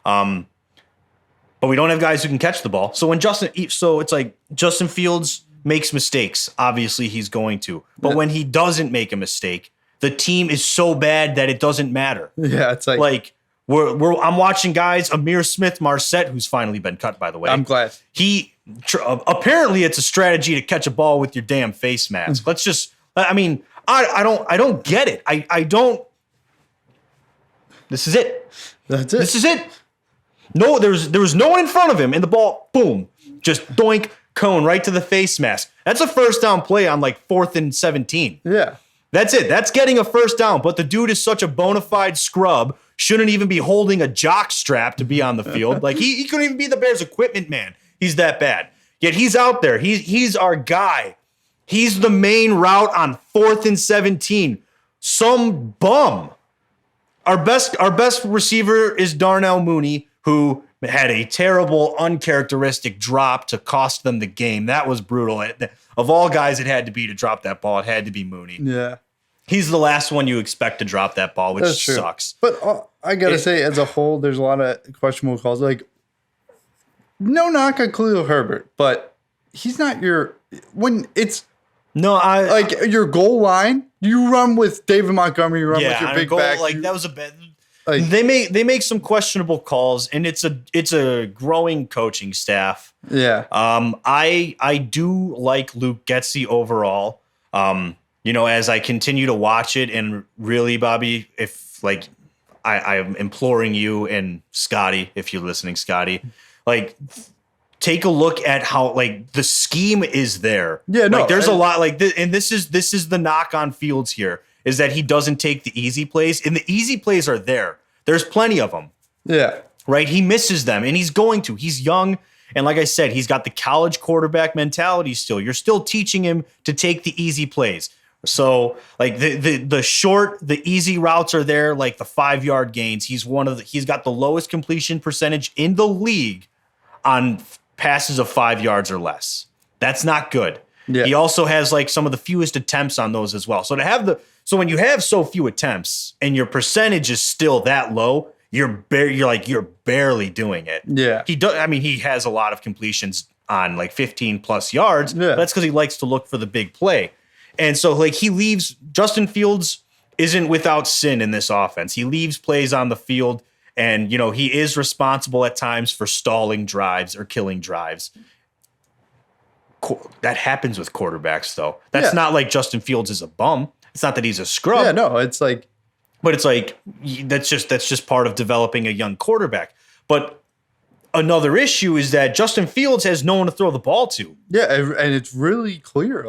Speaker 1: But we don't have guys who can catch the ball. So it's like Justin Fields makes mistakes. Obviously he's going to, but when he doesn't make a mistake, the team is so bad that it doesn't matter.
Speaker 2: Yeah. It's like
Speaker 1: I'm watching guys, Amir Smith-Marset, who's finally been cut, by the way.
Speaker 2: I'm glad.
Speaker 1: Apparently it's a strategy to catch a ball with your damn face mask. I don't get it. I don't. This is it.
Speaker 2: That's it.
Speaker 1: This is it. No, there was no one in front of him, and the ball, boom, just doink, cone right to the face mask. That's a first down play on 4th and 17.
Speaker 2: Yeah.
Speaker 1: That's it. That's getting a first down. But the dude is such a bona fide scrub, shouldn't even be holding a jock strap to be on the field. He couldn't even be the Bears equipment man. He's that bad. Yet he's out there. He's our guy. He's the main route on 4th and 17. Some bum. Our best receiver is Darnell Mooney, who had a terrible, uncharacteristic drop to cost them the game. That was brutal. Of all guys it had to be to drop that ball, it had to be Mooney.
Speaker 2: Yeah.
Speaker 1: He's the last one you expect to drop that ball, which sucks.
Speaker 2: But I got to say, as a whole, there's a lot of questionable calls. No knock on Khalil Herbert, but he's not your your goal line. You run with David Montgomery. You run with your big back.
Speaker 1: That was a bad. They make some questionable calls, and it's a growing coaching staff.
Speaker 2: Yeah.
Speaker 1: I do like Luke Getsy overall. As I continue to watch it, and really, Bobby, if I'm imploring you and Scotty, if you're listening, Scotty, take a look at how the scheme is there.
Speaker 2: Yeah, no,
Speaker 1: there's a lot and this is the knock on Fields here. is that he doesn't take the easy plays, and the easy plays are there. There's plenty of them.
Speaker 2: Yeah.
Speaker 1: Right? He misses them, and he's going to. He's young, and like I said, he's got the college quarterback mentality still. You're still teaching him to take the easy plays. So like the short, the easy routes are there, like the 5-yard gains. He's got the lowest completion percentage in the league on passes of 5 yards or less. That's not good. Yeah. He also has like some of the fewest attempts on those as well. So when you have so few attempts and your percentage is still that low, you're barely doing it.
Speaker 2: Yeah.
Speaker 1: He has a lot of completions on like 15 plus yards. Yeah. That's because he likes to look for the big play. And so like Justin Fields isn't without sin in this offense. He leaves plays on the field, and he is responsible at times for stalling drives or killing drives. That happens with quarterbacks, though. That's not like Justin Fields is a bum. It's not that he's a scrub.
Speaker 2: Yeah, no, it's like,
Speaker 1: but it's like that's just part of developing a young quarterback. But another issue is that Justin Fields has no one to throw the ball to.
Speaker 2: Yeah, and it's really clear.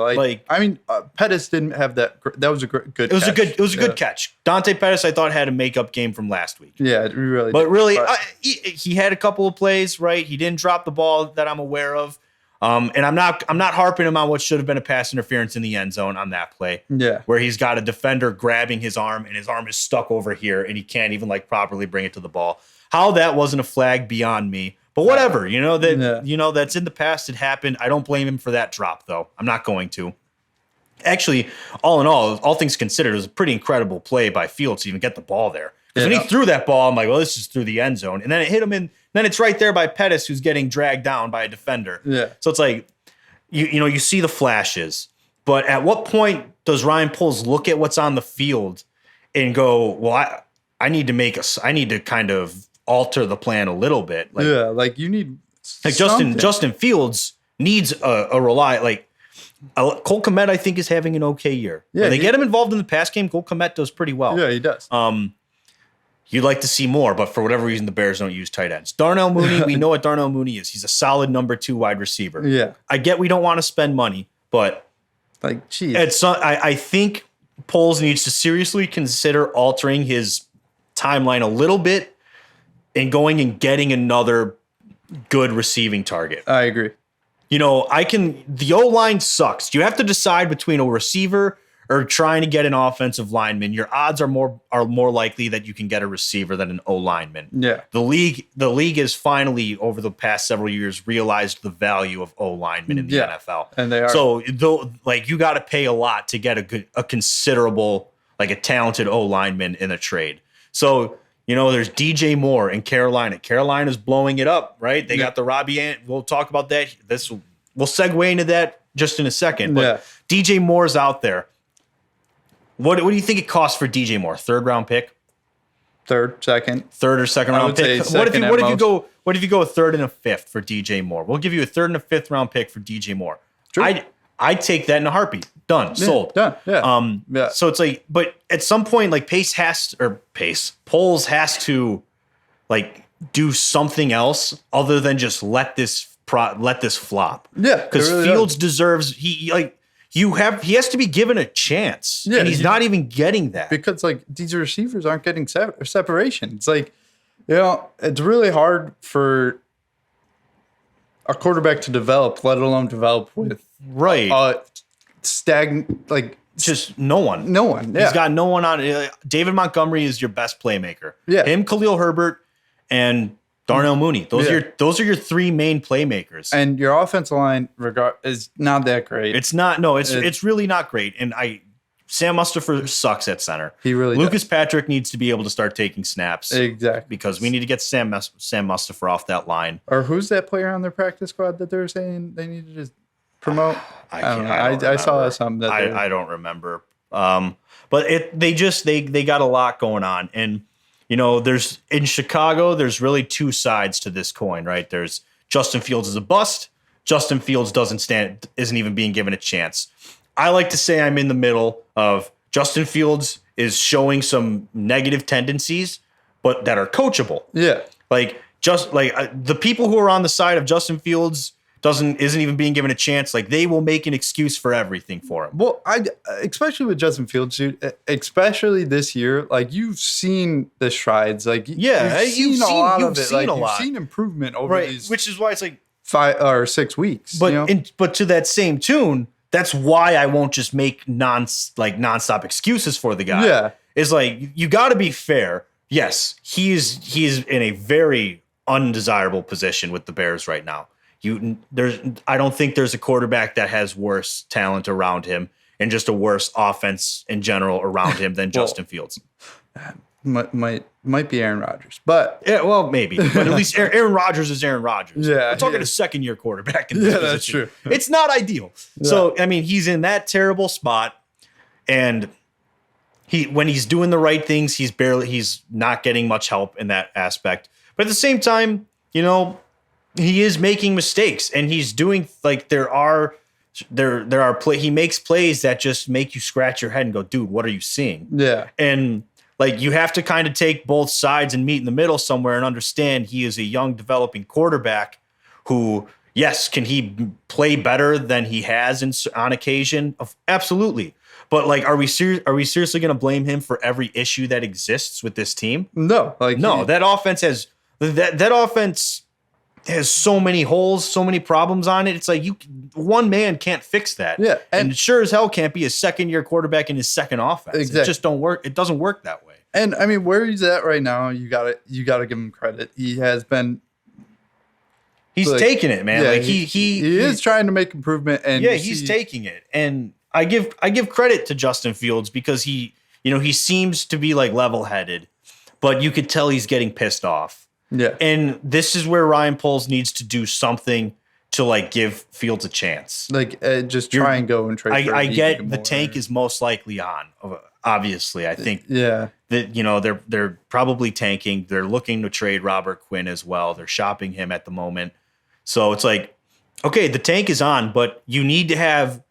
Speaker 2: Pettis didn't have that. That was a good.
Speaker 1: It was catch. It was a good catch. Dante Pettis, I thought, had a makeup game from last week.
Speaker 2: Yeah, it really.
Speaker 1: But he had a couple of plays. Right, he didn't drop the ball that I'm aware of. And I'm not harping him on what should have been a pass interference in the end zone on that play.
Speaker 2: Yeah,
Speaker 1: where he's got a defender grabbing his arm, and his arm is stuck over here, and he can't even properly bring it to the ball. How that wasn't a flag beyond me, but whatever. That's in the past. It happened. I don't blame him for that drop, though. I'm not going to. Actually, all in all things considered, it was a pretty incredible play by Fields to even get the ball there. Because when he threw that ball, I'm like, well, this is through the end zone, and then it hit him in. Then it's right there by Pettis, who's getting dragged down by a defender.
Speaker 2: Yeah.
Speaker 1: So it's like, you see the flashes, but at what point does Ryan Poles look at what's on the field and go, well, I need to kind of alter the plan a little bit.
Speaker 2: You need
Speaker 1: Justin Fields needs a rely Cole Kmet, I think, is having an okay year. Yeah, when they get him involved in the pass game, Cole Kmet does pretty well.
Speaker 2: Yeah, he does.
Speaker 1: You'd like to see more, but for whatever reason, the Bears don't use tight ends. Darnell Mooney, we know what Darnell Mooney is. He's a solid number 2 wide receiver.
Speaker 2: Yeah.
Speaker 1: I get we don't want to spend money, but I think Poles needs to seriously consider altering his timeline a little bit and going and getting another good receiving target.
Speaker 2: I agree.
Speaker 1: The O-line sucks. You have to decide between a receiver or trying to get an offensive lineman. Your odds are more likely that you can get a receiver than an O-lineman.
Speaker 2: Yeah.
Speaker 1: The league has finally, over the past several years, realized the value of O-linemen in the NFL.
Speaker 2: And they are.
Speaker 1: So you got to pay a lot to get a considerable, a talented O-lineman in a trade. So, there's DJ Moore in Carolina. Carolina's blowing it up, right? They got the Robbie Ant. We'll talk about that. We'll segue into that just in a second. But DJ Moore's out there. What do you think it costs for DJ Moore? 3rd round pick?
Speaker 2: Third or second
Speaker 1: round pick. What if you go a 3rd and a 5th for DJ Moore? We'll give you a 3rd and a 5th round pick for DJ Moore.
Speaker 2: Sure.
Speaker 1: I'd take that in a heartbeat. Done. Sold.
Speaker 2: Done. Yeah.
Speaker 1: So it's but at some point, Poles has to do something else other than just let this flop.
Speaker 2: Yeah.
Speaker 1: Because Fields deserves he has to be given a chance. Yeah, and he's not even getting that.
Speaker 2: Because these receivers aren't getting separation. It's it's really hard for a quarterback to develop, let alone develop with stagnant
Speaker 1: just no one.
Speaker 2: No one. Yeah.
Speaker 1: He's got no one on. David Montgomery is your best playmaker.
Speaker 2: Yeah.
Speaker 1: Him, Khalil Herbert, and Darnell Mooney. Those are your 3 main playmakers.
Speaker 2: And your offensive line is not that great.
Speaker 1: It's not. No, it's really not great. And Sam Mustipher sucks at center.
Speaker 2: He really
Speaker 1: Lucas
Speaker 2: does.
Speaker 1: Patrick needs to be able to start taking snaps.
Speaker 2: Exactly.
Speaker 1: Because we need to get Sam Mustipher off that line.
Speaker 2: Or who's that player on their practice squad that they're saying they need to just promote?
Speaker 1: I don't know.
Speaker 2: I saw something that
Speaker 1: I don't remember. But they got a lot going on. And there's in Chicago, there's really 2 sides to this coin, right? There's Justin Fields is a bust. Justin Fields isn't even being given a chance. I like to say I'm in the middle of Justin Fields is showing some negative tendencies, but that are coachable.
Speaker 2: Yeah.
Speaker 1: The people who are on the side of Justin Fields isn't even being given a chance. Like they will make an excuse for everything for him.
Speaker 2: Well, especially with Justin Fields, dude, especially this year, like you've seen the strides, like
Speaker 1: Yeah,
Speaker 2: you've seen a lot of it,
Speaker 1: seen
Speaker 2: like
Speaker 1: a lot.
Speaker 2: you've seen improvement over these,
Speaker 1: which is why it's like
Speaker 2: 5 or 6 weeks.
Speaker 1: But but to that same tune, that's why I won't just make nonstop excuses for the guy.
Speaker 2: Yeah,
Speaker 1: is like you got to be fair. Yes, he is in a very undesirable position with the Bears right now. I don't think there's a quarterback that has worse talent around him and just a worse offense in general around him than Justin Fields.
Speaker 2: Might be Aaron Rodgers, but
Speaker 1: yeah, well, maybe. But at least Aaron Rodgers is Aaron Rodgers.
Speaker 2: Yeah,
Speaker 1: we're talking a second-year quarterback in this position.
Speaker 2: That's true.
Speaker 1: It's not ideal. Yeah. So I mean, he's in that terrible spot, and when he's doing the right things, he's not getting much help in that aspect. But at the same time, he is making mistakes, and he's doing he makes plays that just make you scratch your head and go, dude, what are you seeing?
Speaker 2: Yeah.
Speaker 1: And like you have to kind of take both sides and meet in the middle somewhere and understand he is a young developing quarterback who, yes, can he play better than he has on occasion? Absolutely. But like, are we seriously going to blame him for every issue that exists with this team?
Speaker 2: No,
Speaker 1: that offense has that offense has so many holes, so many problems on it. It's like one man can't fix that.
Speaker 2: Yeah,
Speaker 1: and sure as hell can't be a second-year quarterback in his second offense.
Speaker 2: Exactly.
Speaker 1: It just don't work. It doesn't work that way.
Speaker 2: And I mean, where he's at right now, you gotta give him credit. He has been.
Speaker 1: He's taking it, man.
Speaker 2: Yeah,
Speaker 1: like
Speaker 2: he is trying to make improvement, and
Speaker 1: he's taking it. And I give credit to Justin Fields because he seems to be like level-headed, but you could tell he's getting pissed off.
Speaker 2: Yeah.
Speaker 1: And this is where Ryan Poles needs to do something to like give Fields a chance.
Speaker 2: Like just try and go and trade.
Speaker 1: I get the tank is most likely on. Obviously, I think that they're probably tanking. They're looking to trade Robert Quinn as well. They're shopping him at the moment. So it's like, okay, the tank is on, but you need to help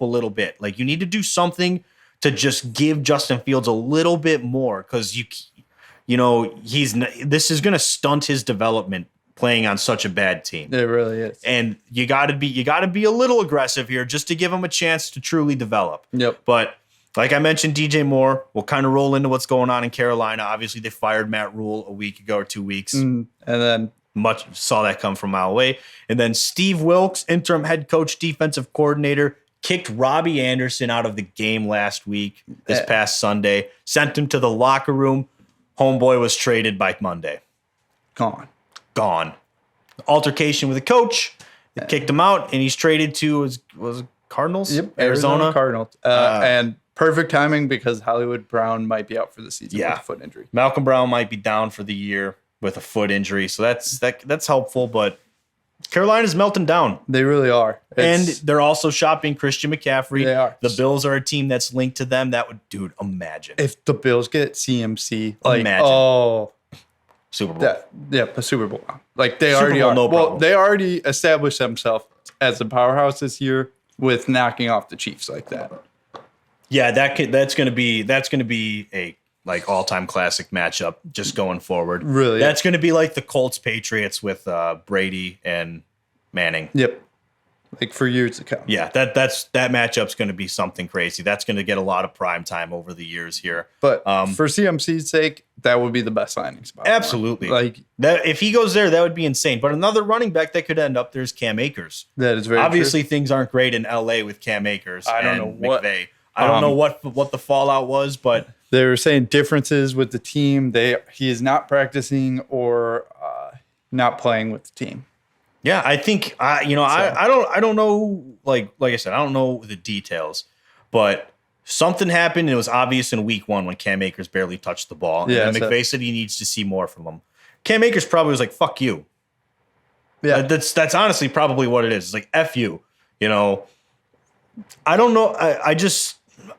Speaker 1: a little bit. Like you need to do something to just give Justin Fields a little bit more because this is going to stunt his development playing on such a bad team.
Speaker 2: It really is.
Speaker 1: And you got to be a little aggressive here just to give him a chance to truly develop.
Speaker 2: Yep.
Speaker 1: But like I mentioned, DJ Moore will kind of roll into what's going on in Carolina. Obviously, they fired Matt Rule a week ago or 2 weeks.
Speaker 2: And then
Speaker 1: saw that come from a mile away. And then Steve Wilks, interim head coach, defensive coordinator, kicked Robbie Anderson out of the game last week, this past Sunday, sent him to the locker room. Homeboy was traded by Monday. Gone. Altercation with the coach. They kicked him out, and he's traded to was Cardinals?
Speaker 2: Yep, Arizona Cardinals. And perfect timing because Hollywood Brown might be out for the season with a foot injury.
Speaker 1: Malcolm Brown might be down for the year with a foot injury, so that's helpful. But Carolina's melting down.
Speaker 2: They really are.
Speaker 1: And they're also shopping Christian McCaffrey.
Speaker 2: They are.
Speaker 1: The Bills are a team that's linked to them. That would, dude, imagine.
Speaker 2: If the Bills get CMC,
Speaker 1: Super Bowl.
Speaker 2: The Super Bowl. Like they already are.
Speaker 1: No problem.
Speaker 2: Well, they already established themselves as a powerhouse this year with knocking off the Chiefs like that.
Speaker 1: Yeah, that's gonna be a like all-time classic matchup just going forward.
Speaker 2: Really?
Speaker 1: That's gonna be like the Colts Patriots with Brady and Manning.
Speaker 2: Yep. Like for years to come.
Speaker 1: Yeah, that matchup's going to be something crazy. That's going to get a lot of prime time over the years here.
Speaker 2: But for CMC's sake, that would be the best signing spot.
Speaker 1: Absolutely.
Speaker 2: Like
Speaker 1: that, if he goes there, that would be insane. But another running back that could end up there's Cam Akers.
Speaker 2: That is very
Speaker 1: obviously
Speaker 2: true.
Speaker 1: Things aren't great in LA with Cam Akers.
Speaker 2: I don't
Speaker 1: and
Speaker 2: know what
Speaker 1: McVay. I don't know what the fallout was, but
Speaker 2: they were saying differences with the team. He is not practicing or not playing with the team.
Speaker 1: Yeah, I think I don't know like I said, I don't know the details, but something happened and it was obvious in week 1 when Cam Akers barely touched the ball.
Speaker 2: Yeah,
Speaker 1: and McVay said he needs to see more from him. Cam Akers probably was like, fuck you.
Speaker 2: Yeah.
Speaker 1: That's honestly probably what it is. It's like F you. I don't know.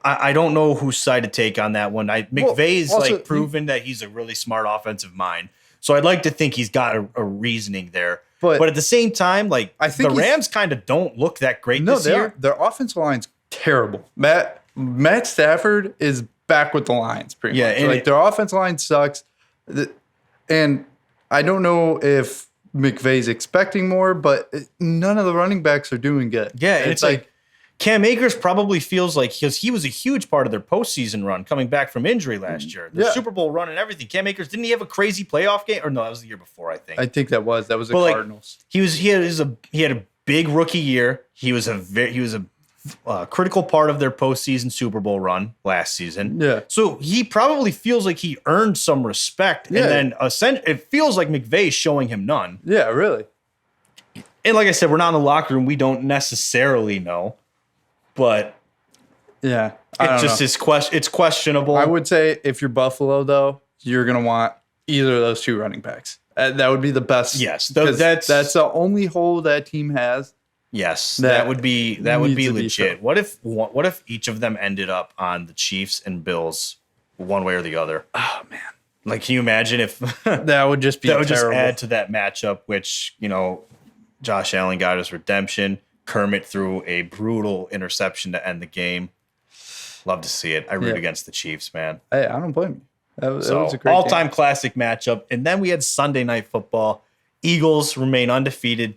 Speaker 1: I don't know whose side to take on that one. McVay's proven that he's a really smart offensive mind. So I'd like to think he's got a reasoning there. But at the same time, I think the Rams kind of don't look that great this year.
Speaker 2: Their offensive line's terrible. Matt Stafford is back with the Lions pretty much.
Speaker 1: And
Speaker 2: their offensive line sucks. And I don't know if McVay's expecting more, but none of the running backs are doing good.
Speaker 1: Yeah, and it's like Cam Akers probably feels like he was a huge part of their postseason run coming back from injury last year. The Super Bowl run and everything. Cam Akers, didn't he have a crazy playoff game? Or no, that was the year before, I think.
Speaker 2: I think that was the Cardinals.
Speaker 1: He had a big rookie year. He was a critical part of their postseason Super Bowl run last season.
Speaker 2: Yeah.
Speaker 1: So he probably feels like he earned some respect. Yeah. And then it feels like McVay's showing him none.
Speaker 2: Yeah, really.
Speaker 1: And like I said, we're not in the locker room. We don't necessarily know. But
Speaker 2: yeah,
Speaker 1: it's questionable.
Speaker 2: I would say if you're Buffalo, though, you're going to want either of those two running backs. That would be the best.
Speaker 1: Yes.
Speaker 2: That's the only hole that team has.
Speaker 1: Yes, that would be legit. What if each of them ended up on the Chiefs and Bills one way or the other?
Speaker 2: Oh man.
Speaker 1: Like, can you imagine if
Speaker 2: that would just be terrible.
Speaker 1: Just add to that matchup, which, Josh Allen got his redemption. Kermit threw a brutal interception to end the game. Love to see it. I root against the Chiefs, man.
Speaker 2: Hey, I don't blame you. That was a great
Speaker 1: all-time classic matchup. And then we had Sunday Night Football. Eagles remain undefeated.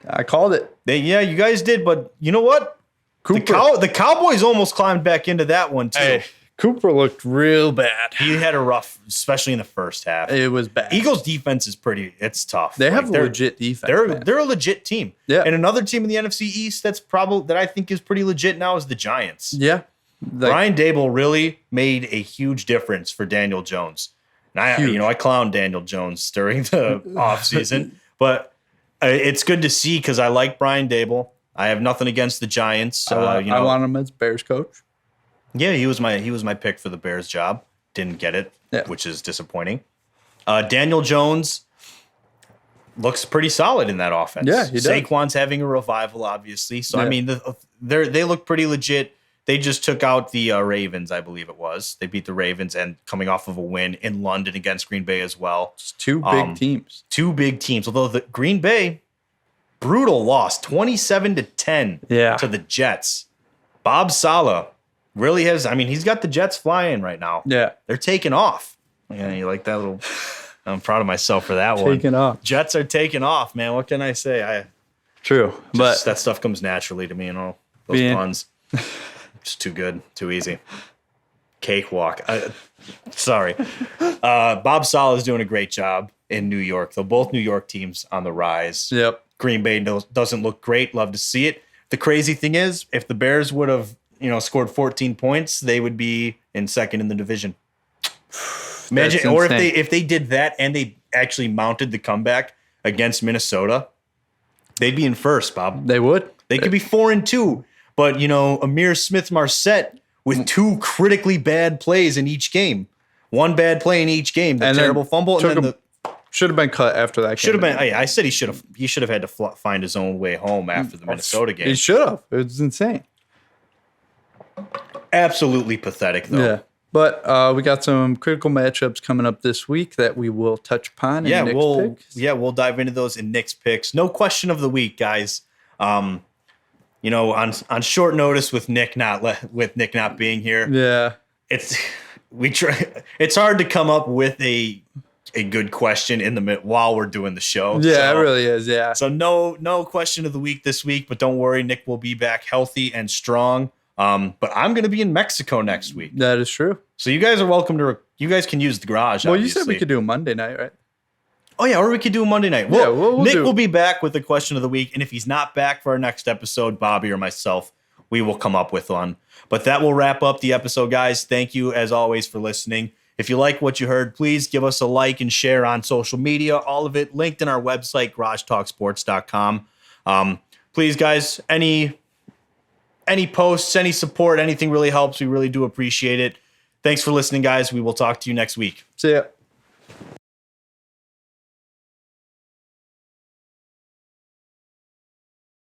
Speaker 2: I called it.
Speaker 1: You guys did, but you know what? The Cowboys almost climbed back into that one too.
Speaker 2: Hey, Cooper looked real bad.
Speaker 1: He had a rough, especially in the first half.
Speaker 2: It was bad.
Speaker 1: Eagles defense is it's tough.
Speaker 2: They have a legit defense.
Speaker 1: They're a legit team.
Speaker 2: Yeah.
Speaker 1: And another team in the NFC East that I think is pretty legit now is the Giants.
Speaker 2: Yeah.
Speaker 1: Brian Dable really made a huge difference for Daniel Jones. And I clowned Daniel Jones during the offseason, but it's good to see because I like Brian Dable. I have nothing against the Giants.
Speaker 2: I want him as Bears coach.
Speaker 1: Yeah, he was my pick for the Bears job. Didn't get it, which is disappointing. Daniel Jones looks pretty solid in that offense.
Speaker 2: Yeah, he does.
Speaker 1: Saquon's having a revival, obviously. So I mean, they look pretty legit. They just took out the Ravens, I believe it was. They beat the Ravens and coming off of a win in London against Green Bay as well.
Speaker 2: It's two big teams.
Speaker 1: Two big teams. Although the Green Bay, brutal loss, 27-10 to the Jets. Bob Saleh really has, he's got the Jets flying right now.
Speaker 2: Yeah.
Speaker 1: They're taking off. Yeah, you like that little, I'm proud of myself for that one.
Speaker 2: Taking off.
Speaker 1: Jets are taking off, man. What can I say?
Speaker 2: True. But
Speaker 1: that stuff comes naturally to me, those puns. Just too good, too easy. Cakewalk. Sorry. Bob Saleh is doing a great job in New York. Though both New York teams on the rise.
Speaker 2: Yep.
Speaker 1: Green Bay doesn't look great. Love to see it. The crazy thing is, if the Bears would have, scored 14 points, they would be in second in the division. Imagine, or if they did that and they actually mounted the comeback against Minnesota, they'd be in first, Bob.
Speaker 2: They would.
Speaker 1: They could be 4-2. But, Amir Smith-Marset with two critically bad plays in each game. One bad play in each game. The terrible fumble. And then
Speaker 2: should have been cut after that game.
Speaker 1: Should have been. I said he should have had to find his own way home after the Minnesota game.
Speaker 2: He should have. It was insane.
Speaker 1: Absolutely pathetic, though.
Speaker 2: Yeah. But we got some critical matchups coming up this week that we will touch upon in Nick's picks.
Speaker 1: Yeah, we'll dive into those in Nick's picks. No question of the week, guys. On short notice with Nick not being here.
Speaker 2: Yeah.
Speaker 1: It's hard to come up with a good question while we're doing the show.
Speaker 2: Yeah, it really is. Yeah.
Speaker 1: So no question of the week this week, but don't worry, Nick will be back healthy and strong. But I'm going to be in Mexico next week.
Speaker 2: That is true.
Speaker 1: So you guys are welcome you guys can use the garage.
Speaker 2: Well,
Speaker 1: obviously.
Speaker 2: You said we could do a Monday night, right?
Speaker 1: Oh yeah, or we could do a Monday night. Nick will be back with the question of the week, and if he's not back for our next episode, Bobby or myself, we will come up with one. But that will wrap up the episode, guys. Thank you, as always, for listening. If you like what you heard, please give us a like and share on social media. All of it linked in our website, garagetalksports.com. Please, guys, any posts, any support, anything really helps. We really do appreciate it. Thanks for listening, guys. We will talk to you next week.
Speaker 2: See ya.